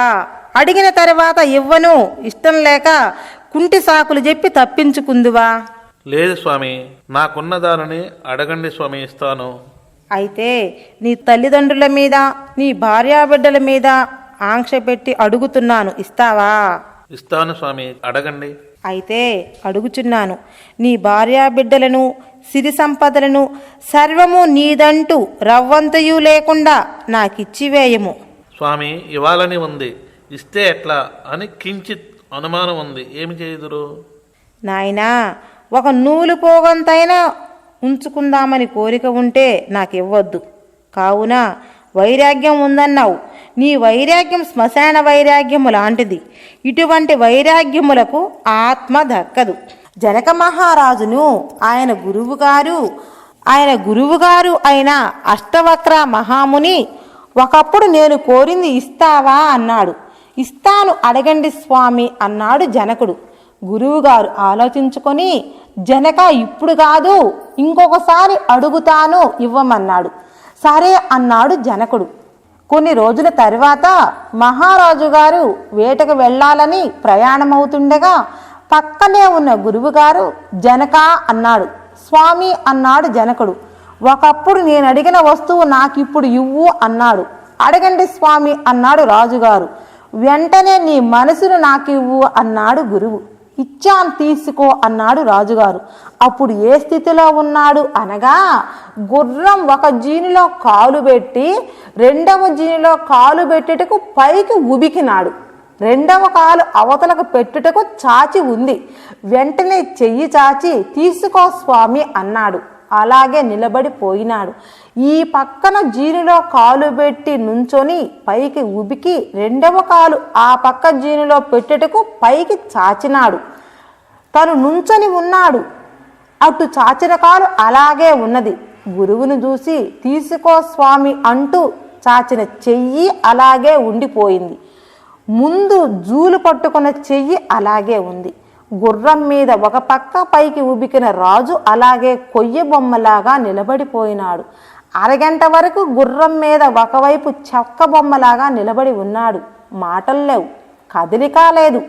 అడిగిన తర్వాత ఇవ్వను ఇష్టం లేక కుంటి సాకులు చెప్పి తప్పించుకుందువా? లేదు స్వామి, నాకున్న దానిని అడగండి స్వామి, ఇస్తాను. అయితే నీ తల్లిదండ్రుల మీద, నీ భార్యాబిడ్డల మీద ఆంక్ష పెట్టి అడుగుతున్నాను, ఇస్తావా? ఇస్తాను స్వామి, అడగండి. అయితే అడుగుచున్నాను, నీ భార్యాబిడ్డలను, సిరి సంపదలను సర్వము నీదంటూ రవ్వంతయు లేకుండా నాకిచ్చివేయము. స్వామి, ఇవ్వాలని ఉంది, ఇస్తే ఎట్లా అని కించిత్ అనుమానం ఉంది. ఏమి చేయుదురు? నాయనా, ఒక నూలు పోగంతైనా ఉంచుకుందామని కోరిక ఉంటే నాకివ్వద్దు. కావున వైరాగ్యం ఉందన్నావు. నీ వైరాగ్యం శ్మశాన వైరాగ్యము లాంటిది. ఇటువంటి వైరాగ్యములకు ఆత్మ దక్కదు. జనక మహారాజును ఆయన గురువుగారు అయిన అష్టవక్ర మహాముని ఒకప్పుడు నేను కోరింది ఇస్తావా అన్నాడు. ఇస్తాను, అడగండి స్వామి అన్నాడు జనకుడు. గురువుగారు ఆలోచించుకొని, జనక ఇప్పుడు కాదు, ఇంకొకసారి అడుగుతాను, ఇవ్వమన్నాడు. సరే అన్నాడు జనకుడు. కొన్ని రోజుల తర్వాత మహారాజు గారు వేటకు వెళ్ళాలని ప్రయాణమవుతుండగా పక్కనే ఉన్న గురువుగారు జనక అన్నాడు. స్వామి అన్నాడు జనకుడు. ఒకప్పుడు నేను అడిగిన వస్తువు నాకిప్పుడు ఇవ్వు అన్నాడు. అడగండి స్వామి అన్నాడు రాజుగారు. వెంటనే నీ మనసును నాకివ్వు అన్నాడు గురువు. ఇచ్చాను, తీసుకో అన్నాడు రాజుగారు. అప్పుడు ఏ స్థితిలో ఉన్నాడు అనగా, గుర్రం ఒక జీనిలో కాలు పెట్టి రెండవ జీనిలో కాలు పెట్టుటకు పైకి ఉబికినాడు. రెండవ కాలు అవతలకు పెట్టుటకు చాచి ఉంది. వెంటనే చెయ్యి చాచి తీసుకో స్వామి అన్నాడు. అలాగే నిలబడిపోయినాడు. ఈ పక్కన జీనిలో కాలు పెట్టి నుంచొని పైకి ఉబికి రెండవ కాలు ఆ పక్క జీనిలో పెట్టుటకు పైకి చాచినాడు. తను నుంచొని ఉన్నాడు. అటు చాచిన కాలు అలాగే ఉన్నది. గురువును చూసి తీసుకో స్వామి అంటూ చాచిన చెయ్యి అలాగే ఉండిపోయింది. ముందు జూలు పట్టుకున్న చెయ్యి అలాగే ఉంది. గుర్రం మీద ఒక పక్క పైకి ఉబికిన రాజు అలాగే కొయ్య బొమ్మలాగా నిలబడిపోయినాడు. అరగంట వరకు గుర్రం మీద ఒకవైపు చెక్క బొమ్మలాగా నిలబడి ఉన్నాడు. మాటలు లేవు, కదలిక లేదు,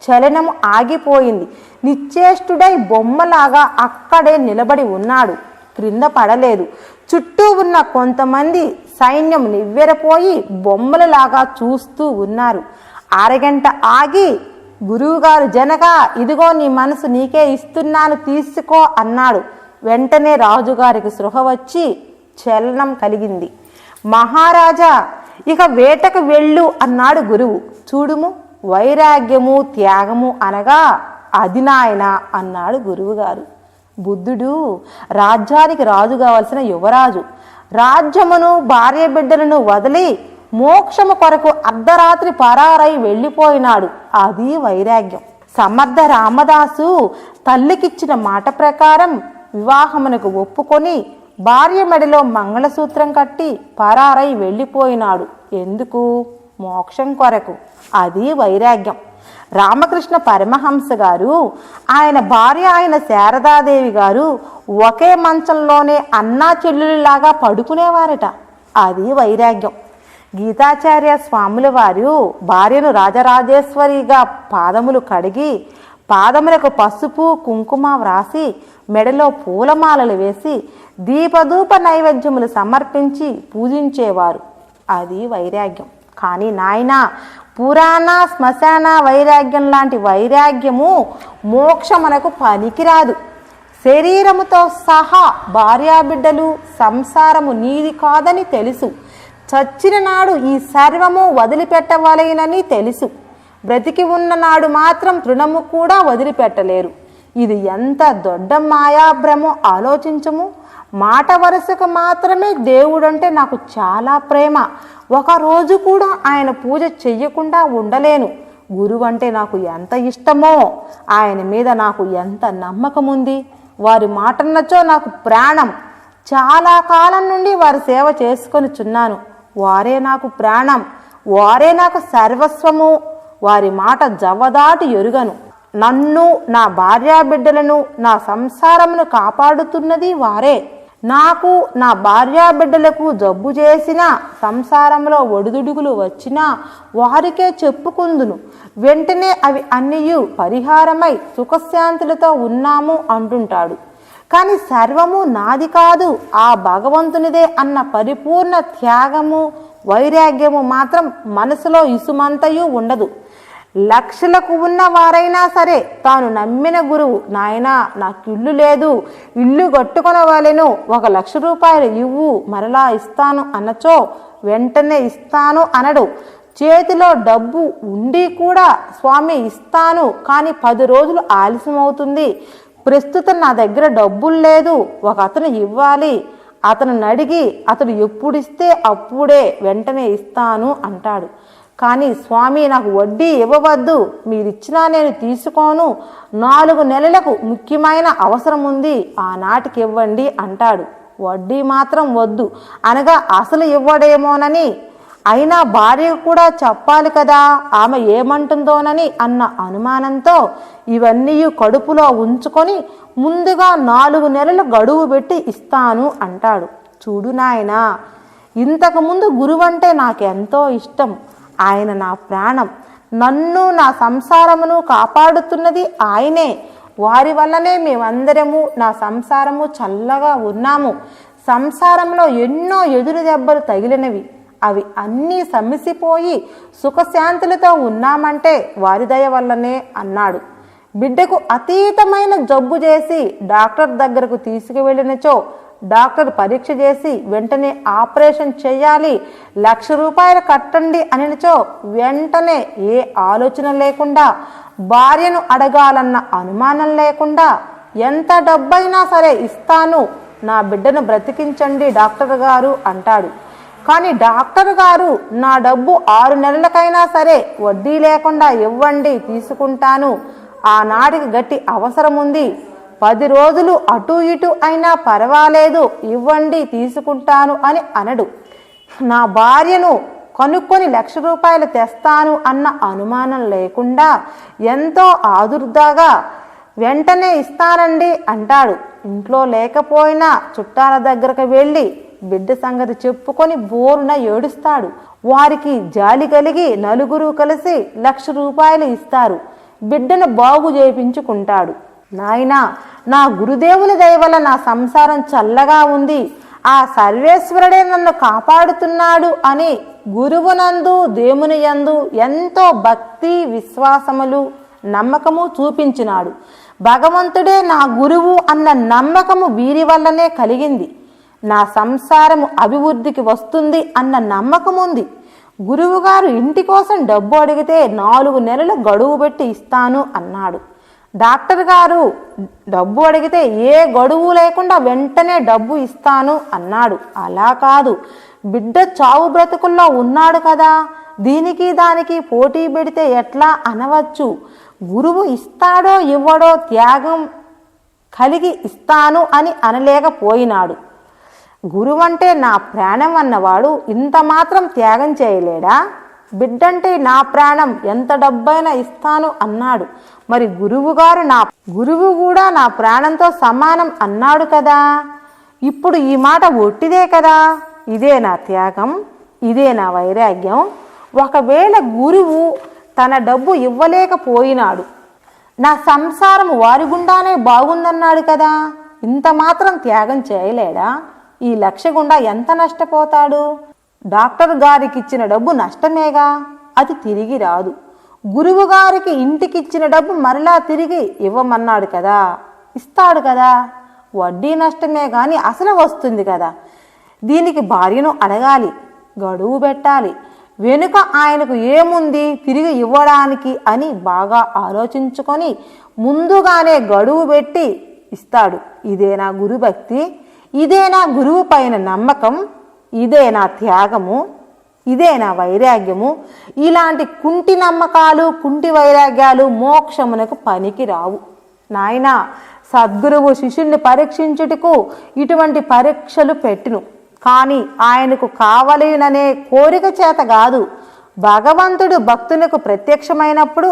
చలనము ఆగిపోయింది. నిశ్చేష్టుడై బొమ్మలాగా అక్కడే నిలబడి ఉన్నాడు. క్రింద పడలేదు. చుట్టూ ఉన్న కొంతమంది సైన్యం నివ్వెరపోయి బొమ్మలలాగా చూస్తూ ఉన్నారు. అరగంట ఆగి గురువుగారు, జనక ఇదిగో నీ మనసు నీకే ఇస్తున్నాను, తీసుకో అన్నాడు. వెంటనే రాజుగారికి స్పృహ వచ్చి చలనం కలిగింది. మహారాజా, ఇక వేటకు వెళ్ళు అన్నాడు గురువు. చూడుము, వైరాగ్యము త్యాగము అనగా అది నాయన అన్నాడు గురువుగారు. బుద్ధుడు రాజ్యానికి రాజు కావలసిన యువరాజు. రాజ్యమును భార్య బిడ్డలను వదిలి మోక్షము కొరకు అర్ధరాత్రి పరారై వెళ్ళిపోయినాడు. అది వైరాగ్యం. సమర్థ రామదాసు తల్లికిచ్చిన మాట ప్రకారం వివాహమునకు ఒప్పుకొని భార్య మెడలో మంగళసూత్రం కట్టి పరారై వెళ్ళిపోయినాడు. ఎందుకు? మోక్షం కొరకు. అది వైరాగ్యం. రామకృష్ణ పరమహంస గారు, ఆయన భార్య అయిన శారదాదేవి గారు ఒకే మంచంలోనే అన్నా చెల్లెలులాగా పడుకునేవారట. అది వైరాగ్యం. గీతాచార్య స్వాముల వారు భార్యను రాజరాజేశ్వరిగా పాదములు కడిగి పాదములకు పసుపు కుంకుమ వ్రాసి మెడలో పూలమాలలు వేసి దీపధూప నైవేద్యములు సమర్పించి పూజించేవారు. అది వైరాగ్యం. కానీ నాయన, పురాణ శ్మశాన వైరాగ్యం లాంటి వైరాగ్యము మోక్షమునకు పనికిరాదు. శరీరముతో సహా భార్యాబిడ్డలు సంసారము నీది కాదని తెలుసు. చచ్చిన నాడు ఈ సర్వము వదిలిపెట్టవలేనని తెలుసు. బ్రతికి ఉన్న నాడు మాత్రం తృణము కూడా వదిలిపెట్టలేరు. ఇది ఎంత దొడ్డ మాయాభ్రమో ఆలోచించము. మాట వరుసకు మాత్రమే దేవుడంటే నాకు చాలా ప్రేమ. ఒకరోజు కూడా ఆయన పూజ చెయ్యకుండా ఉండలేను. గురువు అంటే నాకు ఎంత ఇష్టమో, ఆయన మీద నాకు ఎంత నమ్మకం ఉంది. వారి మాటన్నచో నాకు ప్రాణం. చాలా కాలం నుండి వారి సేవ చేసుకొని చున్నాను. వారే నాకు ప్రాణం, వారే నాకు సర్వస్వము. వారి మాట జవదాటి ఎరుగను. నన్ను, నా భార్యాబిడ్డలను, నా సంసారమును కాపాడుతున్నది వారే. నాకు, నా భార్యాబిడ్డలకు జబ్బు చేసినా, సంసారంలో ఒడిదుడుగులు వచ్చినా వారికే చెప్పుకుందును. వెంటనే అవి అన్నియు పరిహారమై సుఖశాంతులతో ఉన్నాము అంటుంటాడు. కానీ సర్వము నాది కాదు, ఆ భగవంతునిదే అన్న పరిపూర్ణ త్యాగము వైరాగ్యము మాత్రం మనసులో ఇసుమంతయు ఉండదు. లక్షలకు ఉన్న వారైనా సరే తాను నమ్మిన గురువు, నాయనా నాకు ఇల్లు లేదు, ఇల్లు కట్టుకొనవలెను, 1,00,000 రూపాయలు ఇవ్వు, మరలా ఇస్తాను అన్నచో వెంటనే ఇస్తాను అనడు. చేతిలో డబ్బు ఉండి కూడా స్వామి ఇస్తాను, కానీ 10 రోజులు ఆలస్యమవుతుంది, ప్రస్తుతం నా దగ్గర డబ్బులు లేదు, ఒక అతను ఇవ్వాలి, అతను అడిగి అతడు ఎప్పుడిస్తే అప్పుడే వెంటనే ఇస్తాను అంటాడు. కానీ స్వామి నాకు వడ్డీ ఇవ్వవద్దు, మీరిచ్చినా నేను తీసుకోను, 4 నెలలకు ముఖ్యమైన అవసరం ఉంది, ఆనాటికి ఇవ్వండి అంటాడు. వడ్డీ మాత్రం వద్దు అనగా అసలు ఇవ్వడేమోనని, అయినా భార్య కూడా చెప్పాలి కదా, ఆమె ఏమంటుందోనని అన్న అనుమానంతో ఇవన్నీ కడుపులో ఉంచుకొని ముందుగా 4 నెలలు గడువు పెట్టి ఇస్తాను అంటాడు. చూడు నాయనా, ఇంతకుముందు గురువంటే నాకెంతో ఇష్టం. ఆయన నా ప్రాణం. నన్ను, నా సంసారమును కాపాడుతున్నది ఆయనే. వారి వల్లనే మేమందరము, నా సంసారము చల్లగా ఉన్నాము. సంసారంలో ఎన్నో ఎదురు దెబ్బలు తగిలినవి, అవి అన్నీ సమిసిపోయి సుఖశాంతులతో ఉన్నామంటే వారి దయ వల్లనే అన్నాడు. బిడ్డకు అతీతమైన జబ్బు చేసి డాక్టర్ దగ్గరకు తీసుకువెళ్ళినచో డాక్టర్ పరీక్ష చేసి వెంటనే ఆపరేషన్ చేయాలి, 1,00,000 రూపాయలు కట్టండి అనిచో వెంటనే ఏ ఆలోచన లేకుండా, భార్యను అడగాలన్న అనుమానం లేకుండా ఎంత డబ్బైనా సరే ఇస్తాను, నా బిడ్డను బ్రతికించండి డాక్టర్ గారు అంటాడు. కానీ డాక్టర్ గారు నా డబ్బు 6 నెలలకైనా సరే వడ్డీ లేకుండా ఇవ్వండి, తీసుకుంటాను, ఆనాటికి గట్టి అవసరం ఉంది, 10 రోజులు అటు ఇటు అయినా పర్వాలేదు, ఇవ్వండి తీసుకుంటాను అని అనడు. నా భార్యను కనుక్కొని 1,00,000 రూపాయలు తెస్తాను అన్న అనుమానం లేకుండా ఎంతో ఆదుర్దాగా వెంటనే ఇస్తానండి అంటాడు. ఇంట్లో లేకపోయినా చుట్టాల దగ్గరకు వెళ్ళి బిడ్డ సంగతి చెప్పుకొని బోరున ఏడుస్తాడు. వారికి జాలి కలిగి నలుగురు కలిసి 1,00,000 రూపాయలు ఇస్తారు. బిడ్డను బాగు చేయించుకుంటాడు. నాయనా, నా గురుదేవుల దయ వల్ల నా సంసారం చల్లగా ఉంది, ఆ సర్వేశ్వరుడే నన్ను కాపాడుతున్నాడు అని గురువునందు దేవుని యందు ఎంతో భక్తి విశ్వాసములు నమ్మకము చూపించినాడు. భగవంతుడే నా గురువు అన్న నమ్మకము వీరి వల్లనే కలిగింది. నా సంసారము అభివృద్ధికి వస్తుంది అన్న నమ్మకం ఉంది. గురువుగారు ఇంటి కోసం డబ్బు అడిగితే 4 నెలలు గడువు పెట్టి ఇస్తాను అన్నాడు. డాక్టర్ గారు డబ్బు అడిగితే ఏ గడువు లేకుండా వెంటనే డబ్బు ఇస్తాను అన్నాడు. అలా కాదు, బిడ్డ చావు బ్రతుకుల్లో ఉన్నాడు కదా, దీనికి దానికి పోటీ పెడితే ఎట్లా అనవచ్చు. గురువు ఇస్తాడో ఇవ్వడో త్యాగం కలిగి ఇస్తాను అని అనలేకపోయినాడు. గురువంటే నా ప్రాణం అన్నవాడు ఇంత మాత్రం త్యాగం చేయలేడా? బిడ్డంటే నా ప్రాణం, ఎంత డబ్బైనా ఇస్తాను అన్నాడు. మరి గురువు కూడా నా ప్రాణంతో సమానం అన్నాడు కదా. ఇప్పుడు ఈ మాట ఒట్టిదే కదా. ఇదే నా త్యాగం. ఇదే నా వైరాగ్యం. ఒకవేళ గురువు తన డబ్బు ఇవ్వలేకపోయినాడు, నా సంసారం వారి గుండానే బాగుందన్నాడు కదా, ఇంత మాత్రం త్యాగం చేయలేడా? ఈ లక్ష గుండా ఎంత నష్టపోతాడు? డాక్టర్ గారికి ఇచ్చిన డబ్బు నష్టమేగా, అది తిరిగి రాదు. గురువు గారికి ఇంటికిచ్చిన డబ్బు మరలా తిరిగి ఇవ్వమన్నాడు కదా, ఇస్తాడు కదా. వడ్డీ నష్టమే కానీ అసలు వస్తుంది కదా. దీనికి భార్యను అడగాలి, గడువు పెట్టాలి. వెనుక ఆయనకు ఏముంది తిరిగి ఇవ్వడానికి అని బాగా ఆలోచించుకొని ముందుగానే గడువు పెట్టి ఇస్తాడు. ఇదేనా గురుభక్తి? ఇదేనా గురువు పైన నమ్మకం? ఇదేనా త్యాగము? ఇదేనా వైరాగ్యము? ఇలాంటి కుంటి నమ్మకాలు, కుంటి వైరాగ్యాలు మోక్షమునకు పనికి రావు. నాయనా, సద్గురువు శిష్యుణ్ణి పరీక్షించుటకు ఇటువంటి పరీక్షలు పెట్టును. కానీ ఆయనకు కావలేననే కోరిక చేత కాదు. భగవంతుడు భక్తునికి ప్రత్యక్షమైనప్పుడు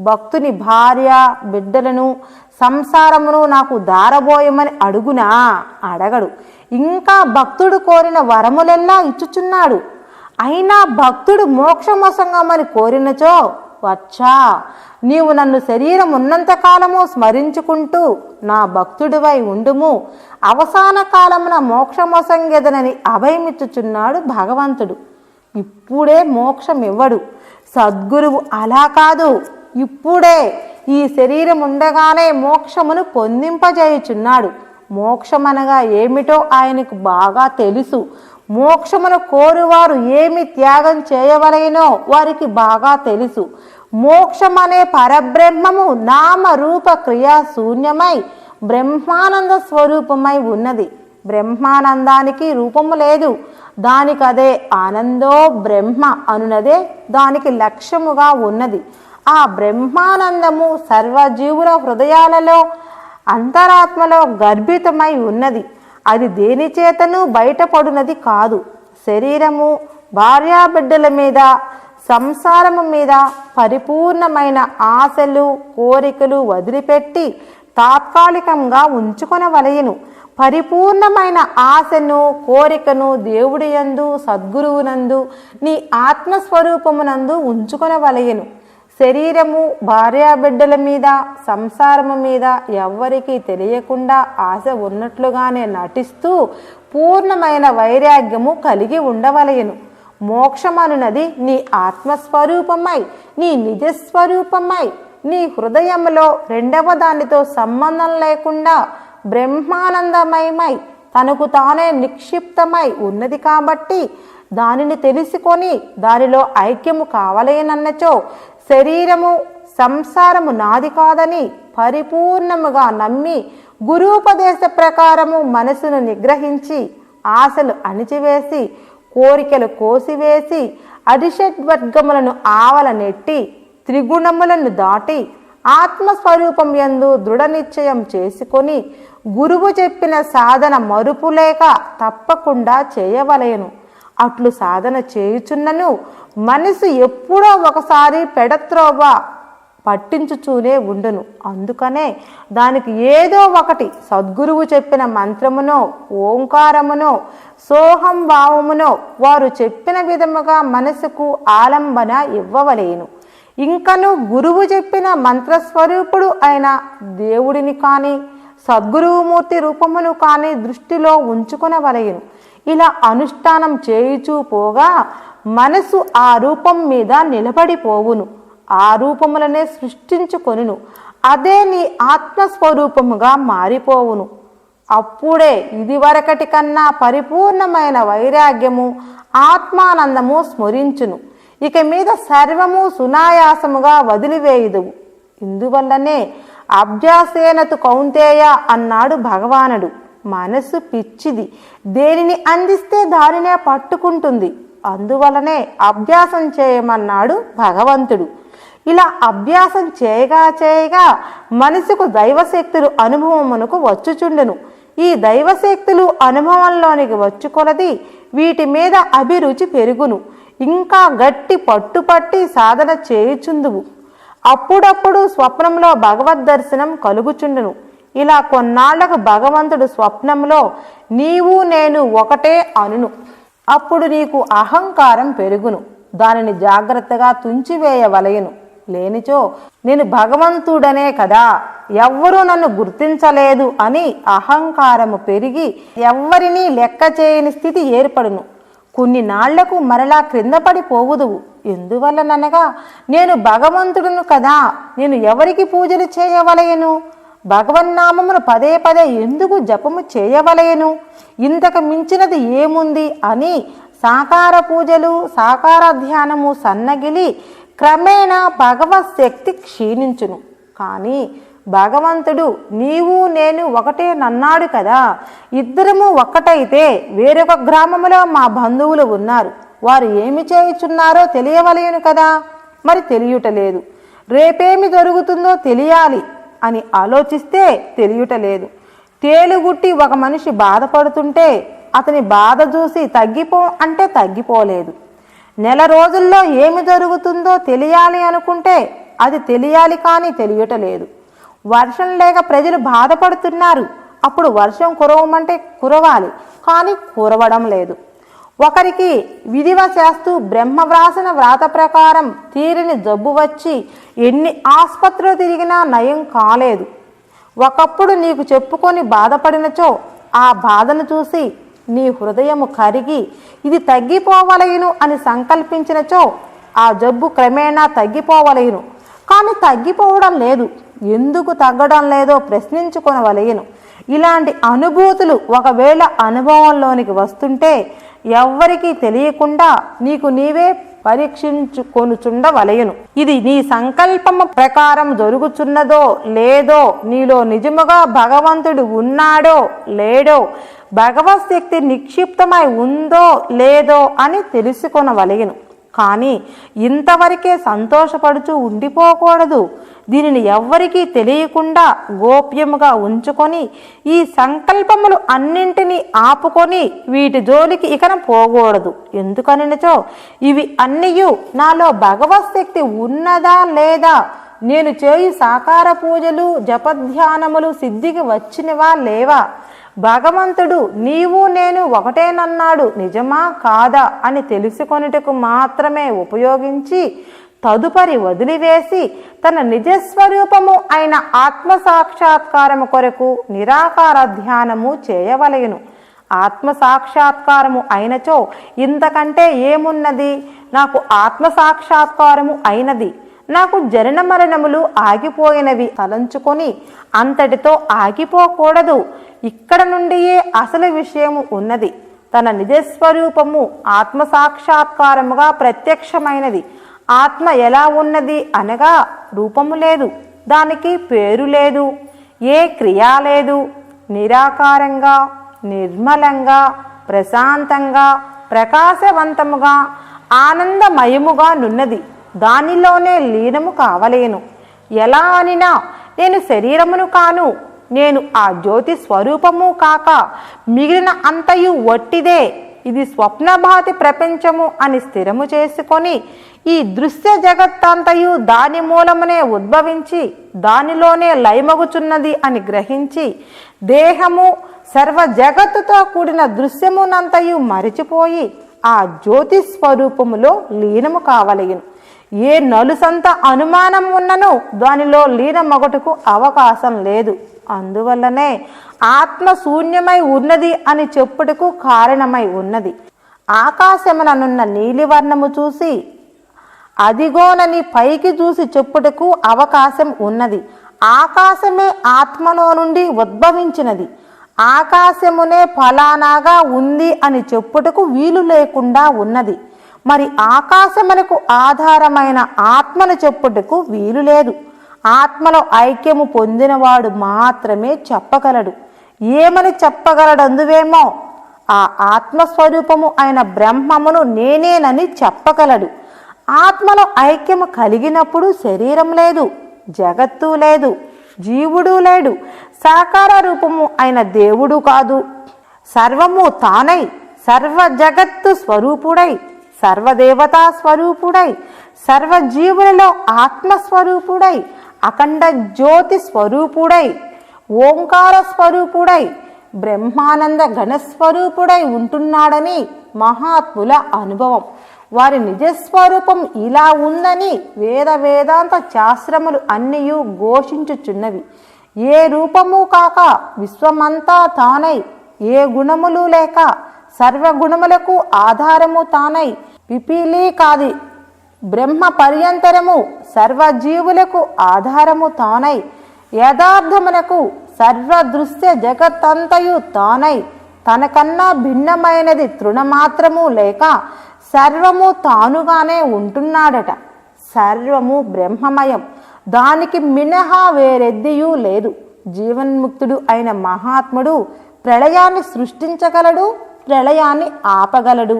భక్తుని భార్య బిడ్డలను సంసారమును నాకు దారబోయమని అడుగునా? అడగడు. ఇంకా భక్తుడు కోరిన వరములెల్లా ఇచ్చుచున్నాడు. అయినా భక్తుడు మోక్షమొసంగమని కోరినచో, వచ్చా నీవు నన్ను శరీరం ఉన్నంతకాలము స్మరించుకుంటూ నా భక్తుడివై ఉండుము, అవసాన కాలమున మోక్షమొసంగెదనని అభయమిచ్చుచున్నాడు భగవంతుడు. ఇప్పుడే మోక్షం ఇవ్వడు. సద్గురువు అలా కాదు, ఇప్పుడే ఈ శరీరం ఉండగానే మోక్షమును పొందింపజేయుచున్నాడు. మోక్షమనగా ఏమిటో ఆయనకు బాగా తెలుసు. మోక్షమును కోరువారు ఏమి త్యాగం చేయవలెనో వారికి బాగా తెలుసు. మోక్షమనే పరబ్రహ్మము నామ రూప క్రియా శూన్యమై బ్రహ్మానంద స్వరూపమై ఉన్నది. బ్రహ్మానందానికి రూపము లేదు. దానికదే ఆనందో బ్రహ్మ అనునదే దానికి లక్ష్యముగా ఉన్నది. ఆ బ్రహ్మానందము సర్వజీవుల హృదయాలలో అంతరాత్మలో గర్భితమై ఉన్నది. అది దేని చేతను బయటపడునది కాదు. శరీరము, భార్యాబిడ్డల మీద, సంసారము మీద పరిపూర్ణమైన ఆశలు, కోరికలు వదిలిపెట్టి తాత్కాలికంగా ఉంచుకొనవలెను. పరిపూర్ణమైన ఆశను, కోరికను దేవుడి యందు, సద్గురువునందు, నీ ఆత్మస్వరూపమునందు ఉంచుకొనవలెను. శరీరము, భార్యాబిడ్డల మీద, సంసారము మీద ఎవ్వరికీ తెలియకుండా ఆశ ఉన్నట్లుగానే నటిస్తూ పూర్ణమైన వైరాగ్యము కలిగి ఉండవలెను. మోక్షమనున్నది నీ ఆత్మస్వరూపమై, నీ నిజస్వరూపమై, నీ హృదయంలో రెండవ దానితో సంబంధం లేకుండా బ్రహ్మానందమయమై తనకు తానే నిక్షిప్తమై ఉన్నది కాబట్టి దానిని తెలుసుకొని దానిలో ఐక్యము కావలేనన్నచో శరీరము, సంసారము నాది కాదని పరిపూర్ణముగా నమ్మి గురూపదేశ ప్రకారము మనసును నిగ్రహించి ఆశలు అణిచివేసి కోరికలు కోసివేసి అరిషడ్వర్గములను ఆవల నెట్టి త్రిగుణములను దాటి ఆత్మస్వరూపం యందు దృఢ నిశ్చయం చేసుకొని గురువు చెప్పిన సాధన మరుపులేక తప్పకుండా చేయవలెను. అట్లు సాధన చేయుచున్నను మనసు ఎప్పుడో ఒకసారి పెడత్రోవ పట్టించుచూనే ఉండును. అందుకనే దానికి ఏదో ఒకటి సద్గురువు చెప్పిన మంత్రమునో, ఓంకారమునో, సోహం భావమునో వారు చెప్పిన విధముగా మనసుకు ఆలంబన ఇవ్వవలేను. ఇంకను గురువు చెప్పిన మంత్రస్వరూపుడు అయిన దేవుడిని కానీ సద్గురువుమూర్తి రూపమును కానీ దృష్టిలో ఉంచుకొనవలెను. ఇలా అనుష్ఠానం చేయుచూ పోగా మనసు ఆ రూపం మీద నిలబడిపోవును. ఆ రూపములనే సృష్టించుకొనును. అదే నీ ఆత్మస్వరూపముగా మారిపోవును. అప్పుడే ఇదివరకటి కన్నా పరిపూర్ణమైన వైరాగ్యము, ఆత్మానందము స్మరించును. ఇక మీద సర్వము సునాయాసముగా వదిలివేయుదువు. ఇందువల్లనే అభ్యాసేనతు కౌంతేయ అన్నాడు భగవానుడు. మనసు పిచ్చిది, దేనిని అందిస్తే దానినే పట్టుకుంటుంది. అందువలనే అభ్యాసం చేయమన్నాడు భగవంతుడు. ఇలా అభ్యాసం చేయగా చేయగా మనసుకు దైవశక్తులు అనుభవమునకు వచ్చుచుండును. ఈ దైవశక్తులు అనుభవంలోనికి వచ్చుకొలది వీటి మీద అభిరుచి పెరుగును. ఇంకా గట్టి పట్టుపట్టి సాధన చేయుచుందువు. అప్పుడప్పుడు స్వప్నంలో భగవద్ దర్శనం కలుగుచుండును. ఇలా కొన్నాళ్లకు భగవంతుడు స్వప్నంలో నీవు నేను ఒకటే అనును. అప్పుడు నీకు అహంకారం పెరుగును, దానిని జాగ్రత్తగా తుంచివేయవలయను. లేనిచో నేను భగవంతుడనే కదా, ఎవ్వరూ నన్ను గుర్తించలేదు అని అహంకారము పెరిగి ఎవ్వరినీ లెక్క చేయని స్థితి ఏర్పడును. కొన్ని నాళ్లకు మరలా క్రింద పడిపోవుదువు. ఎందువల్లననగా నేను భగవంతుడును కదా, నేను ఎవరికి పూజలు చేయవలయను? భగవన్నామమును పదే పదే ఎందుకు జపము చేయవలయను? ఇంతకు మించినది ఏముంది అని సాకార పూజలు సాకార ధ్యానము సన్నగిలి క్రమేణా భగవత్ శక్తి క్షీణించును. కానీ భగవంతుడు నీవు నేను ఒకటే నన్నాడు కదా. ఇద్దరము ఒక్కటైతే వేరొక గ్రామములో మా బంధువులు ఉన్నారు, వారు ఏమి చేయుచున్నారో తెలియవలయను కదా. మరి తెలియటలేదు. రేపేమి జరుగుతుందో తెలియాలి అని ఆలోచిస్తే తెలియటలేదు. తేలుగుట్టి ఒక మనిషి బాధపడుతుంటే అతని బాధ చూసి తగ్గిపో అంటే తగ్గిపోలేదు. నెల రోజుల్లో ఏమి జరుగుతుందో తెలియాలి అనుకుంటే అది తెలియాలి కానీ తెలియటలేదు. వర్షం లేక ప్రజలు బాధపడుతున్నారు, అప్పుడు వర్షం కురవమంటే కురవాలి కానీ కురవడం లేదు. ఒకరికి విధివ చేస్తూ బ్రహ్మ వ్రాసిన వ్రాత ప్రకారం తీరిని జబ్బు వచ్చి ఎన్ని ఆసుపత్రులు తిరిగినా నయం కాలేదు. ఒకప్పుడు నీకు చెప్పుకొని బాధపడినచో ఆ బాధను చూసి నీ హృదయము కరిగి ఇది తగ్గిపోవలయును అని సంకల్పించినచో ఆ జబ్బు క్రమేణా తగ్గిపోవలయును. కానీ తగ్గిపోవడం లేదు. ఎందుకు తగ్గడం లేదో ప్రశ్నించుకొనవలయను. ఇలాంటి అనుభూతులు ఒకవేళ అనుభవంలోనికి వస్తుంటే ఎవ్వరికీ తెలియకుండా నీకు నీవే పరీక్షించుకొనుచుండవలయను. ఇది నీ సంకల్పము ప్రకారం జరుగుచున్నదో లేదో, నీలో నిజముగా భగవంతుడు ఉన్నాడో లేడో, భగవత్ శక్తి నిక్షిప్తమై ఉందో లేదో అని తెలుసుకొనవలయను. కానీ ఇంతవరకే సంతోషపడుచూ ఉండిపోకూడదు. దీనిని ఎవ్వరికీ తెలియకుండా గోప్యముగా ఉంచుకొని ఈ సంకల్పములు అన్నింటినీ ఆపుకొని వీటి జోలికి ఇకన పోకూడదు. ఎందుకనినచో ఇవి అన్నీయు నాలో భగవత్ శక్తి ఉన్నదా లేదా, నేను చేయు సాకార పూజలు జపధ్యానములు సిద్ధికి వచ్చినవా లేవా, భగవంతుడు నీవు నేను ఒకటేనన్నాడు నిజమా కాదా అని తెలుసుకొనుటకు మాత్రమే ఉపయోగించి తదుపరి వదిలివేసి తన నిజస్వరూపము అయిన ఆత్మసాక్షాత్కారము కొరకు నిరాకార ధ్యానము చేయవలెను. ఆత్మసాక్షాత్కారము అయినచో ఇంతకంటే ఏమున్నది? నాకు ఆత్మసాక్షాత్కారము అయినది, నాకు జనన మరణములు ఆగిపోయినవి తలంచుకొని అంతటితో ఆగిపోకూడదు. ఇక్కడ నుండియే అసలు విషయము ఉన్నది. తన నిజస్వరూపము ఆత్మసాక్షాత్కారముగా ప్రత్యక్షమైనది. ఆత్మ ఎలా ఉన్నది అనగా రూపము లేదు, దానికి పేరు లేదు, ఏ క్రియ లేదు, నిరాకారంగా నిర్మలంగా ప్రశాంతంగా ప్రకాశవంతముగా ఆనందమయముగా నున్నది. దానిలోనే లీనము కావలేను. ఎలా అనినా నేను శరీరమును కాను, నేను ఆ జ్యోతి స్వరూపము కాక మిగిలిన అంతయు వట్టిదే, ఇది స్వప్నభాతి ప్రపంచము అని స్థిరము చేసుకొని ఈ దృశ్య జగత్తంతయు దాని మూలమునే ఉద్భవించి దానిలోనే లయమగుచున్నది అని గ్రహించి దేహము సర్వ జగత్తుతో కూడిన దృశ్యమునంతయు మరిచిపోయి ఆ జ్యోతి స్వరూపములో లీనము కావలెను. ఏ నలుసంత అనుమానం ఉన్ననో దానిలో లీనమొగటుకు అవకాశం లేదు. అందువల్లనే ఆత్మ శూన్యమై ఉన్నది అని చెప్పుటకు కారణమై ఉన్నది. ఆకాశముననున్న నీలివర్ణము చూసి అదిగోనని పైకి చూసి చెప్పుటకు అవకాశం ఉన్నది. ఆకాశమే ఆత్మలో నుండి ఉద్భవించినది. ఆకాశమునే ఫలానాగా ఉంది అని చెప్పుటకు వీలు లేకుండా ఉన్నది. మరి ఆకాశమునకు ఆధారమైన ఆత్మను చెప్పుటకు వీలు లేదు. ఆత్మలో ఐక్యము పొందినవాడు మాత్రమే చెప్పగలడు. ఏమని చెప్పగలడందువేమో ఆ ఆత్మస్వరూపము అయిన బ్రహ్మమును నేనేనని చెప్పగలడు. ఆత్మలో ఐక్యము కలిగినప్పుడు శరీరం లేదు, జగత్తు లేదు, జీవుడు లేడు, సాకార రూపము అయిన దేవుడు కాదు. సర్వము తానై సర్వ జగత్తు స్వరూపుడై సర్వదేవతా స్వరూపుడై సర్వజీవులలో ఆత్మస్వరూపుడై అఖండ జ్యోతి స్వరూపుడై ఓంకార స్వరూపుడై బ్రహ్మానంద ఘనస్వరూపుడై ఉంటున్నాడని మహాత్ముల అనుభవం. వారి నిజస్వరూపం ఇలా ఉందని వేదాంత శాస్త్రములు అన్నియు ఘోషించుచున్నవి. ఏ రూపము కాక విశ్వమంతా తానై, ఏ గుణములు లేక సర్వగుణములకు ఆధారము తానై, పిపీలీకాది బ్రహ్మ పర్యంతరము సర్వజీవులకు ఆధారము తానై, యథార్థమునకు సర్వదృశ్య జగత్తంతయు తానై, తనకన్నా భిన్నమైనది తృణమాత్రము లేక సర్వము తానుగానే ఉంటున్నాడట. సర్వము బ్రహ్మమయం, దానికి మినహా వేరెద్దియూ లేదు. జీవన్ముక్తుడు అయిన మహాత్ముడు ప్రళయాన్ని సృష్టించగలడు, ప్రళయాన్ని ఆపగలడు,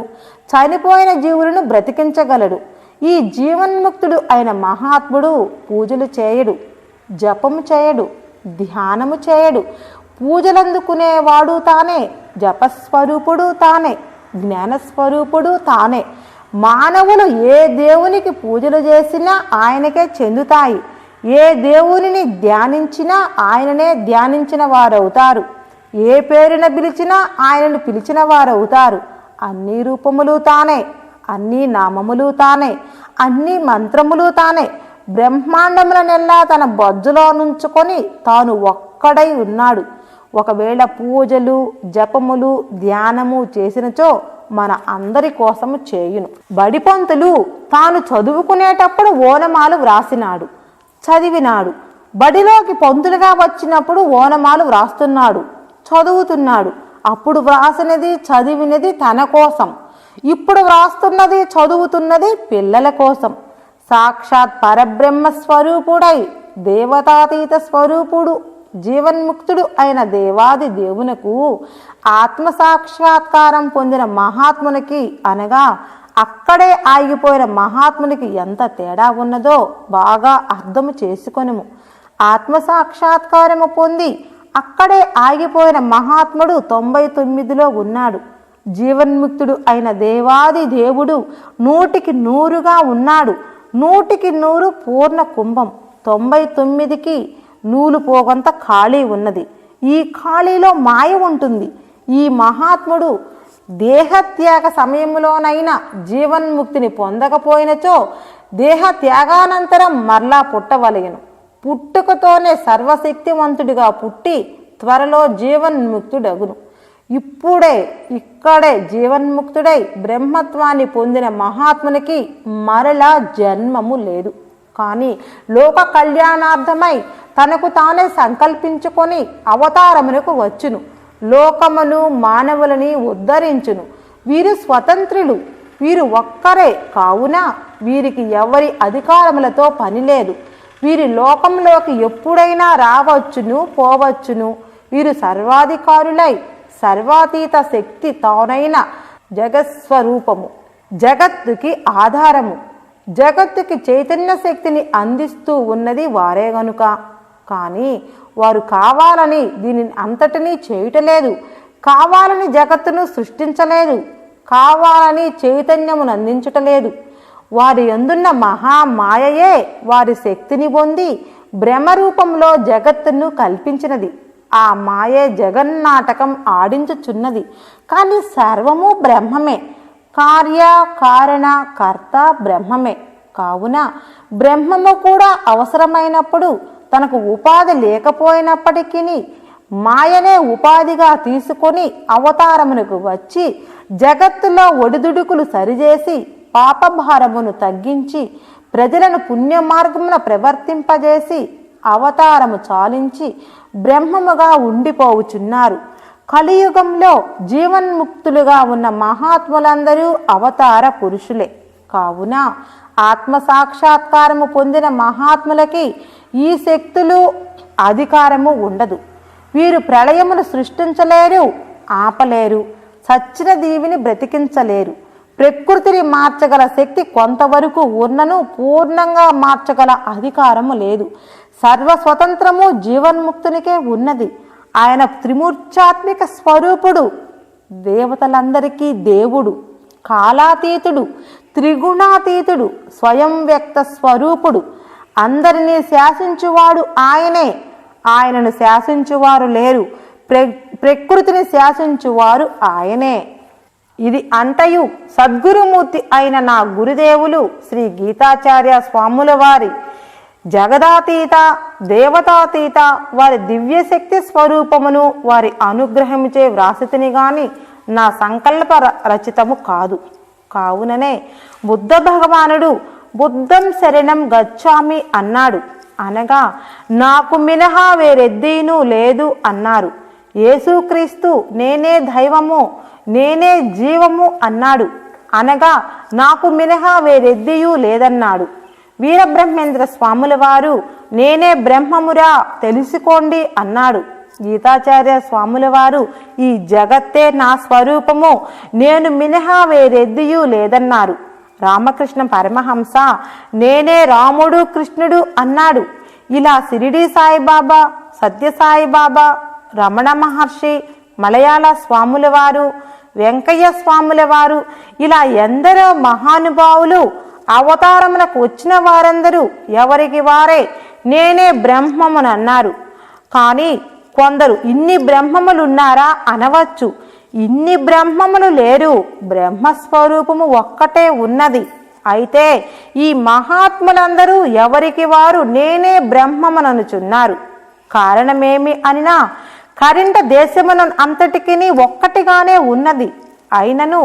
చనిపోయిన జీవులను బ్రతికించగలడు. ఈ జీవన్ముక్తుడు అయిన మహాత్ముడు పూజలు చేయడు, జపము చేయడు, ధ్యానము చేయడు. పూజలందుకునేవాడు తానే, జపస్వరూపుడు తానే, జ్ఞానస్వరూపుడు తానే. మానవులు ఏ దేవునికి పూజలు చేసినా ఆయనకే చెందుతాయి. ఏ దేవునిని ధ్యానించినా ఆయననే ధ్యానించిన వారవుతారు. ఏ పేరున పిలిచినా ఆయనను పిలిచిన వారవుతారు. అన్ని రూపములు తానే, అన్ని నామములు తానే, అన్ని మంత్రములు తానే. బ్రహ్మాండములనెల్లా తన బొజ్జులో నుంచుకొని తాను ఒక్కడై ఉన్నాడు. ఒకవేళ పూజలు, జపములు, ధ్యానము చేసినచో మన అందరి కోసము చేయును. బడిపంతులు తాను చదువుకునేటప్పుడు ఓనమాలు వ్రాసినాడు, చదివినాడు. బడిలోకి పంతులుగా వచ్చినప్పుడు ఓనమాలు వ్రాస్తున్నాడు, చదువుతున్నాడు. అప్పుడు వ్రాసినది, చదివినది తన కోసం. ఇప్పుడు వ్రాస్తున్నది, చదువుతున్నది పిల్లల కోసం. సాక్షాత్ పరబ్రహ్మ స్వరూపుడై, దేవతాతీత స్వరూపుడు, జీవన్ముక్తుడు అయిన దేవాది దేవునకు ఆత్మసాక్షాత్కారం పొందిన మహాత్మునికి అనగా అక్కడే ఆగిపోయిన మహాత్మునికి ఎంత తేడా ఉన్నదో బాగా అర్థము చేసుకొనుము. ఆత్మసాక్షాత్కారము పొంది అక్కడే ఆగిపోయిన మహాత్ముడు 99లో ఉన్నాడు. జీవన్ముక్తుడు అయిన దేవాది దేవుడు 100కి 100గా ఉన్నాడు. 100కి 100 పూర్ణ కుంభం. 99కి నూలు పోగంత ఖాళీ ఉన్నది. ఈ ఖాళీలో మాయ ఉంటుంది. ఈ మహాత్ముడు దేహత్యాగ సమయంలోనైనా జీవన్ముక్తిని పొందకపోయినచో దేహ త్యాగానంతరం మరలా పుట్టవలయను. పుట్టుకతోనే సర్వశక్తివంతుడిగా పుట్టి త్వరలో జీవన్ముక్తుడగును. ఇక్కడే జీవన్ముక్తుడై బ్రహ్మత్వాన్ని పొందిన మహాత్మునికి మరలా జన్మము లేదు. కానీ లోక కళ్యాణార్థమై తనకు తానే సంకల్పించుకొని అవతారమునకు వచ్చును. లోకమును, మానవులని ఉద్ధరించును. వీరు స్వతంత్రులు, వీరు ఒక్కరే కావున వీరికి ఎవరి అధికారములతో పని లేదు. వీరి లోకంలోకి ఎప్పుడైనా రావచ్చును, పోవచ్చును. వీరు సర్వాధికారులై సర్వాతీత శక్తి తానైన జగత్స్వరూపము, జగత్తుకి ఆధారము, జగత్తుకి చైతన్య శక్తిని అందిస్తూ ఉన్నది వారే గనుక. కానీ వారు కావాలని దీనిని అంతటినీ చేయుటలేదు, కావాలని జగత్తును సృష్టించలేదు, కావాలని చైతన్యమును అందించుటలేదు. వారి యందున్న మహామాయయే వారి శక్తిని పొంది భ్రమరూపంలో జగత్తును కల్పించినది. ఆ మాయే జగన్నాటకం ఆడించుచున్నది. కానీ సర్వము బ్రహ్మమే. కార్య కారణ కర్త బ్రహ్మమే. కావున బ్రహ్మము కూడా అవసరమైనప్పుడు తనకు ఉపాధి లేకపోయినప్పటికీ మాయనే ఉపాధిగా తీసుకొని అవతారమునకు వచ్చి జగత్తులో ఒడిదుడుకులు సరిచేసి పాపభారమును తగ్గించి ప్రజలను పుణ్యమార్గమున ప్రవర్తింపజేసి అవతారము చాలించి బ్రహ్మముగా ఉండిపోవుచున్నారు. కలియుగంలో జీవన్ముక్తులుగా ఉన్న మహాత్ములందరూ అవతార పురుషులే. కావున ఆత్మసాక్షాత్కారము పొందిన మహాత్ములకి ఈ శక్తులు, అధికారము ఉండదు. వీరు ప్రళయమును సృష్టించలేరు, ఆపలేరు. చచ్చిన దీవిని బ్రతికించలేరు. ప్రకృతిని మార్చగల శక్తి కొంతవరకు ఉన్నను పూర్ణంగా మార్చగల అధికారము లేదు. సర్వస్వతంత్రము జీవన్ముక్తునికే ఉన్నది. ఆయన త్రిమూర్ఛాత్మిక స్వరూపుడు, దేవతలందరికీ దేవుడు, కాలాతీతుడు, త్రిగుణాతీతుడు, స్వయం వ్యక్త స్వరూపుడు. అందరినీ శాసించువాడు ఆయనే. ఆయనను శాసించువారు లేరు. ప్రకృతిని శాసించువారు ఆయనే. ఇది అంతయు సద్గురుమూర్తి అయిన నా గురుదేవులు శ్రీ గీతాచార్య స్వాముల వారి జగదాతీత దేవతాతీత వారి దివ్యశక్తి స్వరూపమును వారి అనుగ్రహముచే వ్రాసితిని గాని నా సంకల్ప రచితము కాదు. కావుననే బుద్ధ భగవానుడు బుద్ధం శరణం గచ్చామి అన్నాడు. అనగా నాకు మినహా వేరెద్దీనూ లేదు అన్నారు. యేసుక్రీస్తు నేనే దైవము నేనే జీవము అన్నాడు. అనగా నాకు మినహా వేరెద్దియూ లేదన్నాడు. వీరబ్రహ్మేంద్ర స్వాముల వారు నేనే బ్రహ్మమురా తెలుసుకోండి అన్నాడు. గీతాచార్య స్వాముల వారు ఈ జగత్తే నా స్వరూపము నేను మినహా వేరెద్దియూ లేదన్నారు. రామకృష్ణ పరమహంస నేనే రాముడు కృష్ణుడు అన్నాడు. ఇలా షిరిడి సాయిబాబా, సత్యసాయిబాబా, రమణ మహర్షి, మలయాళ స్వాముల వారు, వెంకయ్య స్వాముల వారు, ఇలా ఎందరో మహానుభావులు అవతారములకు వచ్చిన వారందరూ ఎవరికి వారే నేనే బ్రహ్మమును అన్నారు. కానీ కొందరు ఇన్ని బ్రహ్మములున్నారా అనవచ్చు. ఇన్ని బ్రహ్మములు లేరు, బ్రహ్మస్వరూపము ఒక్కటే ఉన్నది. అయితే ఈ మహాత్ములందరూ ఎవరికి వారు నేనే బ్రహ్మముననుచున్నారు. కారణమేమి అనినా కరెంటు దేశమున అంతటికి ఒక్కటిగానే ఉన్నది. అయినను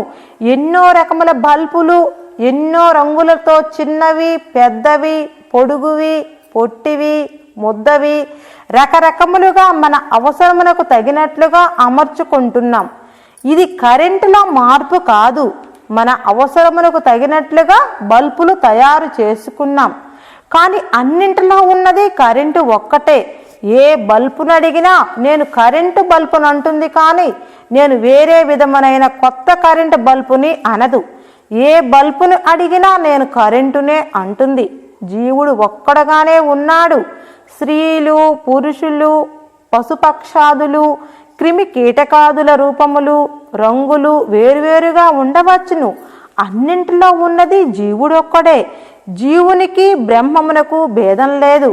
ఎన్నో రకముల బల్బులు ఎన్నో రంగులతో చిన్నవి పెద్దవి పొడుగువి పొట్టివి ముద్దవి రకరకములుగా మన అవసరమునకు తగినట్లుగా అమర్చుకుంటున్నాం. ఇది కరెంటులో మార్పు కాదు, మన అవసరమునకు తగినట్లుగా బల్బులు తయారు చేసుకున్నాం. కానీ అన్నింటిలో ఉన్నది కరెంటు ఒక్కటే. ఏ బల్బును అడిగినా నేను కరెంటు బల్బును అంటుంది, కానీ నేను వేరే విధమైన కొత్త కరెంటు బల్బుని అనదు. ఏ బల్బును అడిగినా నేను కరెంటునే అంటుంది. జీవుడు ఒక్కడగానే ఉన్నాడు. స్త్రీలు పురుషులు పశుపక్షాదులు క్రిమి కీటకాదుల రూపములు రంగులు వేరువేరుగా ఉండవచ్చును. అన్నింటిలో ఉన్నది జీవుడొక్కడే. జీవునికి బ్రహ్మమునకు భేదం లేదు,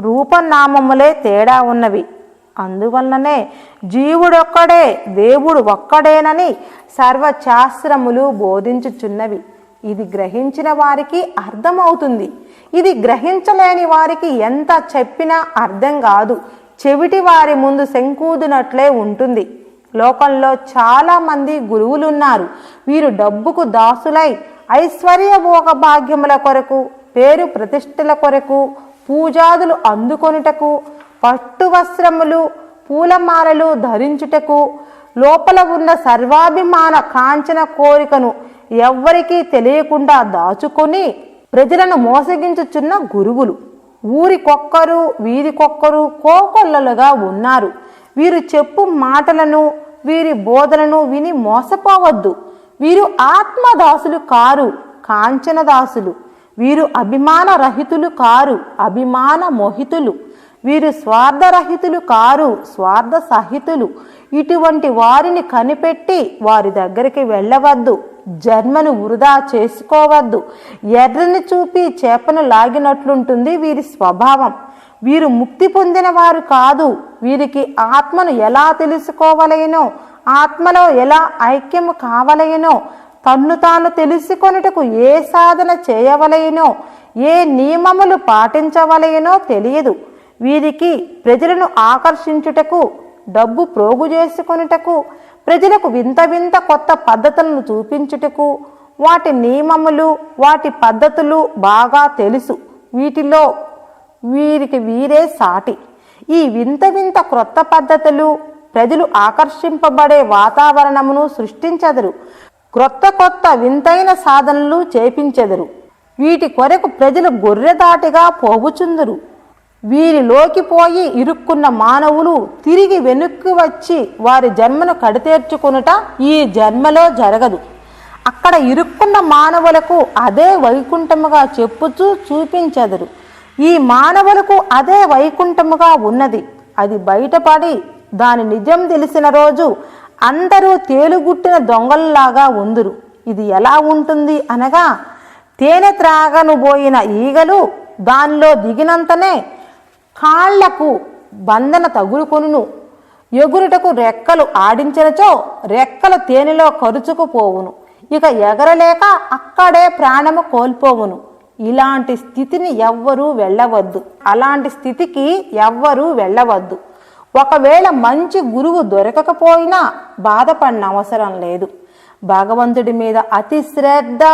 రూపనామములే తేడా ఉన్నవి. అందువలననే జీవుడొక్కడే దేవుడు ఒక్కడేనని సర్వశాస్త్రములు బోధించుచున్నవి. ఇది గ్రహించిన వారికి అర్థమవుతుంది. ఇది గ్రహించలేని వారికి ఎంత చెప్పినా అర్థం కాదు. చెవిటి వారి ముందు శంకూదునట్లే ఉంటుంది. లోకంలో చాలా మంది గురువులున్నారు. వీరు డబ్బుకు దాసులై ఐశ్వర్య భోగ భాగ్యముల కొరకు, పేరు ప్రతిష్టల కొరకు, పూజాదులు అందుకొనుటకు, పట్టు వస్త్రములు పూలమాలలు ధరించుటకు, లోపల ఉన్న సర్వాభిమాన కాంచన కోరికను ఎవ్వరికీ తెలియకుండా దాచుకొని ప్రజలను మోసగించుచున్న గురువులు ఊరికొక్కరు వీరికొక్కరు కోకొల్లలుగా ఉన్నారు. వీరు చెప్పు మాటలను వీరి బోధనను విని మోసపోవద్దు. వీరు ఆత్మదాసులు కారు, కాంచనదాసులు. వీరు అభిమాన రహితులు కారు, అభిమాన మోహితులు. వీరు స్వార్థరహితులు కారు, స్వార్థ సహితులు. ఇటువంటి వారిని కనిపెట్టి వారి దగ్గరికి వెళ్ళవద్దు. జన్మను వృధా చేసుకోవద్దు. ఎర్రని చూపి చేపను లాగినట్లుంటుంది వీరి స్వభావం. వీరు ముక్తి పొందిన వారు కాదు. వీరికి ఆత్మను ఎలా తెలుసుకోవలయనో, ఆత్మలో ఎలా ఐక్యము కావలయనో, తన్ను తాను తెలుసుకొనుటకు ఏ సాధన చేయవలయనో, ఏ నియమములు పాటించవలయనో తెలియదు. వీరికి ప్రజలను ఆకర్షించుటకు, డబ్బు ప్రోగు చేసుకొనుటకు, ప్రజలకు వింత వింత కొత్త పద్ధతులను చూపించుటకు, వాటి నియమములు వాటి పద్ధతులు బాగా తెలుసు. వీటిలో వీరికి వీరే సాటి. ఈ వింత వింత క్రొత్త పద్ధతులు ప్రజలు ఆకర్షింపబడే వాతావరణమును సృష్టించెదరు. క్రొత్త కొత్త వింతైన సాధనలు చేపించెదరు. వీటి కొరకు ప్రజలు గొర్రెదాటిగా పోగుచుందరు. వీరిలోకి పోయి ఇరుక్కున్న మానవులు తిరిగి వెనుక్కి వచ్చి వారి జన్మను కడితేర్చుకొనుట ఈ జన్మలో జరగదు. అక్కడ ఇరుక్కున్న మానవులకు అదే వైకుంఠముగా చెప్పుచూ చూపించెదరు. ఈ మానవులకు అదే వైకుంఠముగా ఉన్నది. అది బయటపడి దాని నిజం తెలిసిన రోజు అందరూ తేలుగుట్టిన దొంగల్లాగా ఉందురు. ఇది ఎలా ఉంటుంది అనగా, తేనె త్రాగనుబోయిన ఈగలు దానిలో దిగినంతనే కాళ్లకు బంధన తగులుకొనును. ఎగురుటకు రెక్కలు ఆడించినచో రెక్కల తేనెలో కరుచుకుపోవును, ఇక ఎగరలేక అక్కడే ప్రాణము కోల్పోవును. ఇలాంటి స్థితిని ఎవ్వరూ వెళ్ళవద్దు. అలాంటి స్థితికి ఎవ్వరూ వెళ్ళవద్దు. ఒకవేళ మంచి గురువు దొరకకపోయినా బాధపడిన అవసరం లేదు. భగవంతుడి మీద అతి శ్రద్ధ,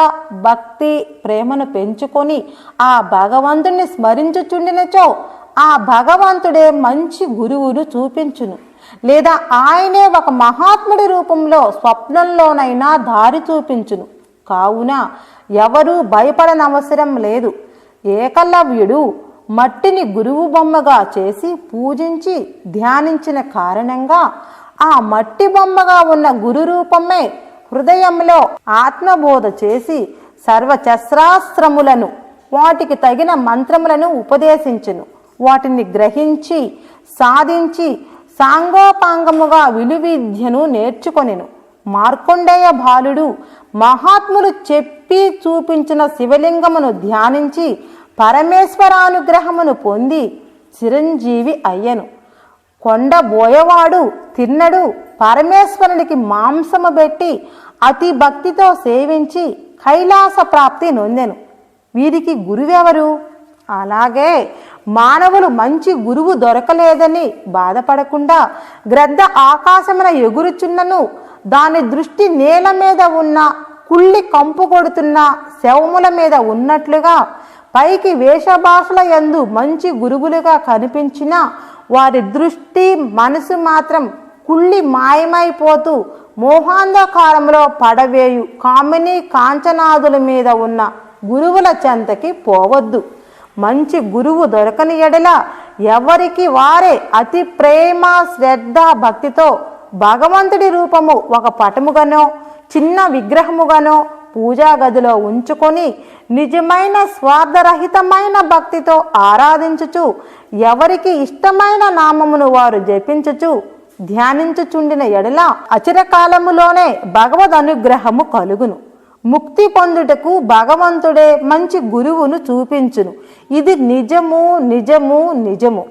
భక్తి, ప్రేమను పెంచుకొని ఆ భగవంతుడిని స్మరించుచుండినచో ఆ భగవంతుడే మంచి గురువును చూపించును, లేదా ఆయనే ఒక మహాత్ముడి రూపంలో స్వప్నంలోనైనా దారి చూపించును. కావున ఎవరూ భయపడనవసరం లేదు. ఏకలవ్యుడు మట్టిని గురువు బొమ్మగా చేసి పూజించి ధ్యానించిన కారణంగా ఆ మట్టి బొమ్మగా ఉన్న గురు రూపమే హృదయంలో ఆత్మబోధ చేసి సర్వచస్రాస్త్రములను, వాటికి తగిన మంత్రములను ఉపదేశించును. వాటిని గ్రహించి సాధించి సాంగోపాంగముగా విలువిద్యను నేర్చుకొనెను. మార్కొండేయ బాలుడు మహాత్ములు చెప్పి చూపించిన శివలింగమును ధ్యానించి పరమేశ్వరానుగ్రహమును పొంది చిరంజీవి అయ్యను. కొండబోయవాడు తిన్నడు పరమేశ్వరునికి మాంసము పెట్టి అతి భక్తితో సేవించి కైలాస ప్రాప్తి నొందెను. వీరికి గురువెవరు? అలాగే మానవులు మంచి గురువు దొరకలేదని బాధపడకుండా గ్రద్ద ఆకాశమున ఎగురుచున్నను దాని దృష్టి నేల మీద ఉన్న కుళ్ళి కంపు కొడుతున్న శవముల మీద ఉన్నట్లుగా పైకి వేషభాషల యందు మంచి గురువులుగా కనిపించిన వారి దృష్టి మనసు మాత్రం కుళ్ళి మాయమైపోతూ మోహాంధకారంలో పడవేయు కామిని కాంచనాదుల మీద ఉన్న గురువుల చెంతకి పోవద్దు. మంచి గురువు దొరకని ఎడల ఎవరికి వారే అతి ప్రేమ, శ్రద్ధ, భక్తితో భగవంతుడి రూపము ఒక పటముగానో చిన్న విగ్రహముగానో పూజా గదిలో ఉంచుకొని నిజమైన స్వార్థరహితమైన భక్తితో ఆరాధించుచు ఎవరికి ఇష్టమైన నామమును వారు జపించుచు ధ్యానించుచుండిన ఎడల అచిరకాలములోనే భగవద్ అనుగ్రహము కలుగును. ముక్తి పొందుటకు భగవంతుడే మంచి గురువును చూపించును. ఇది నిజము నిజము నిజము.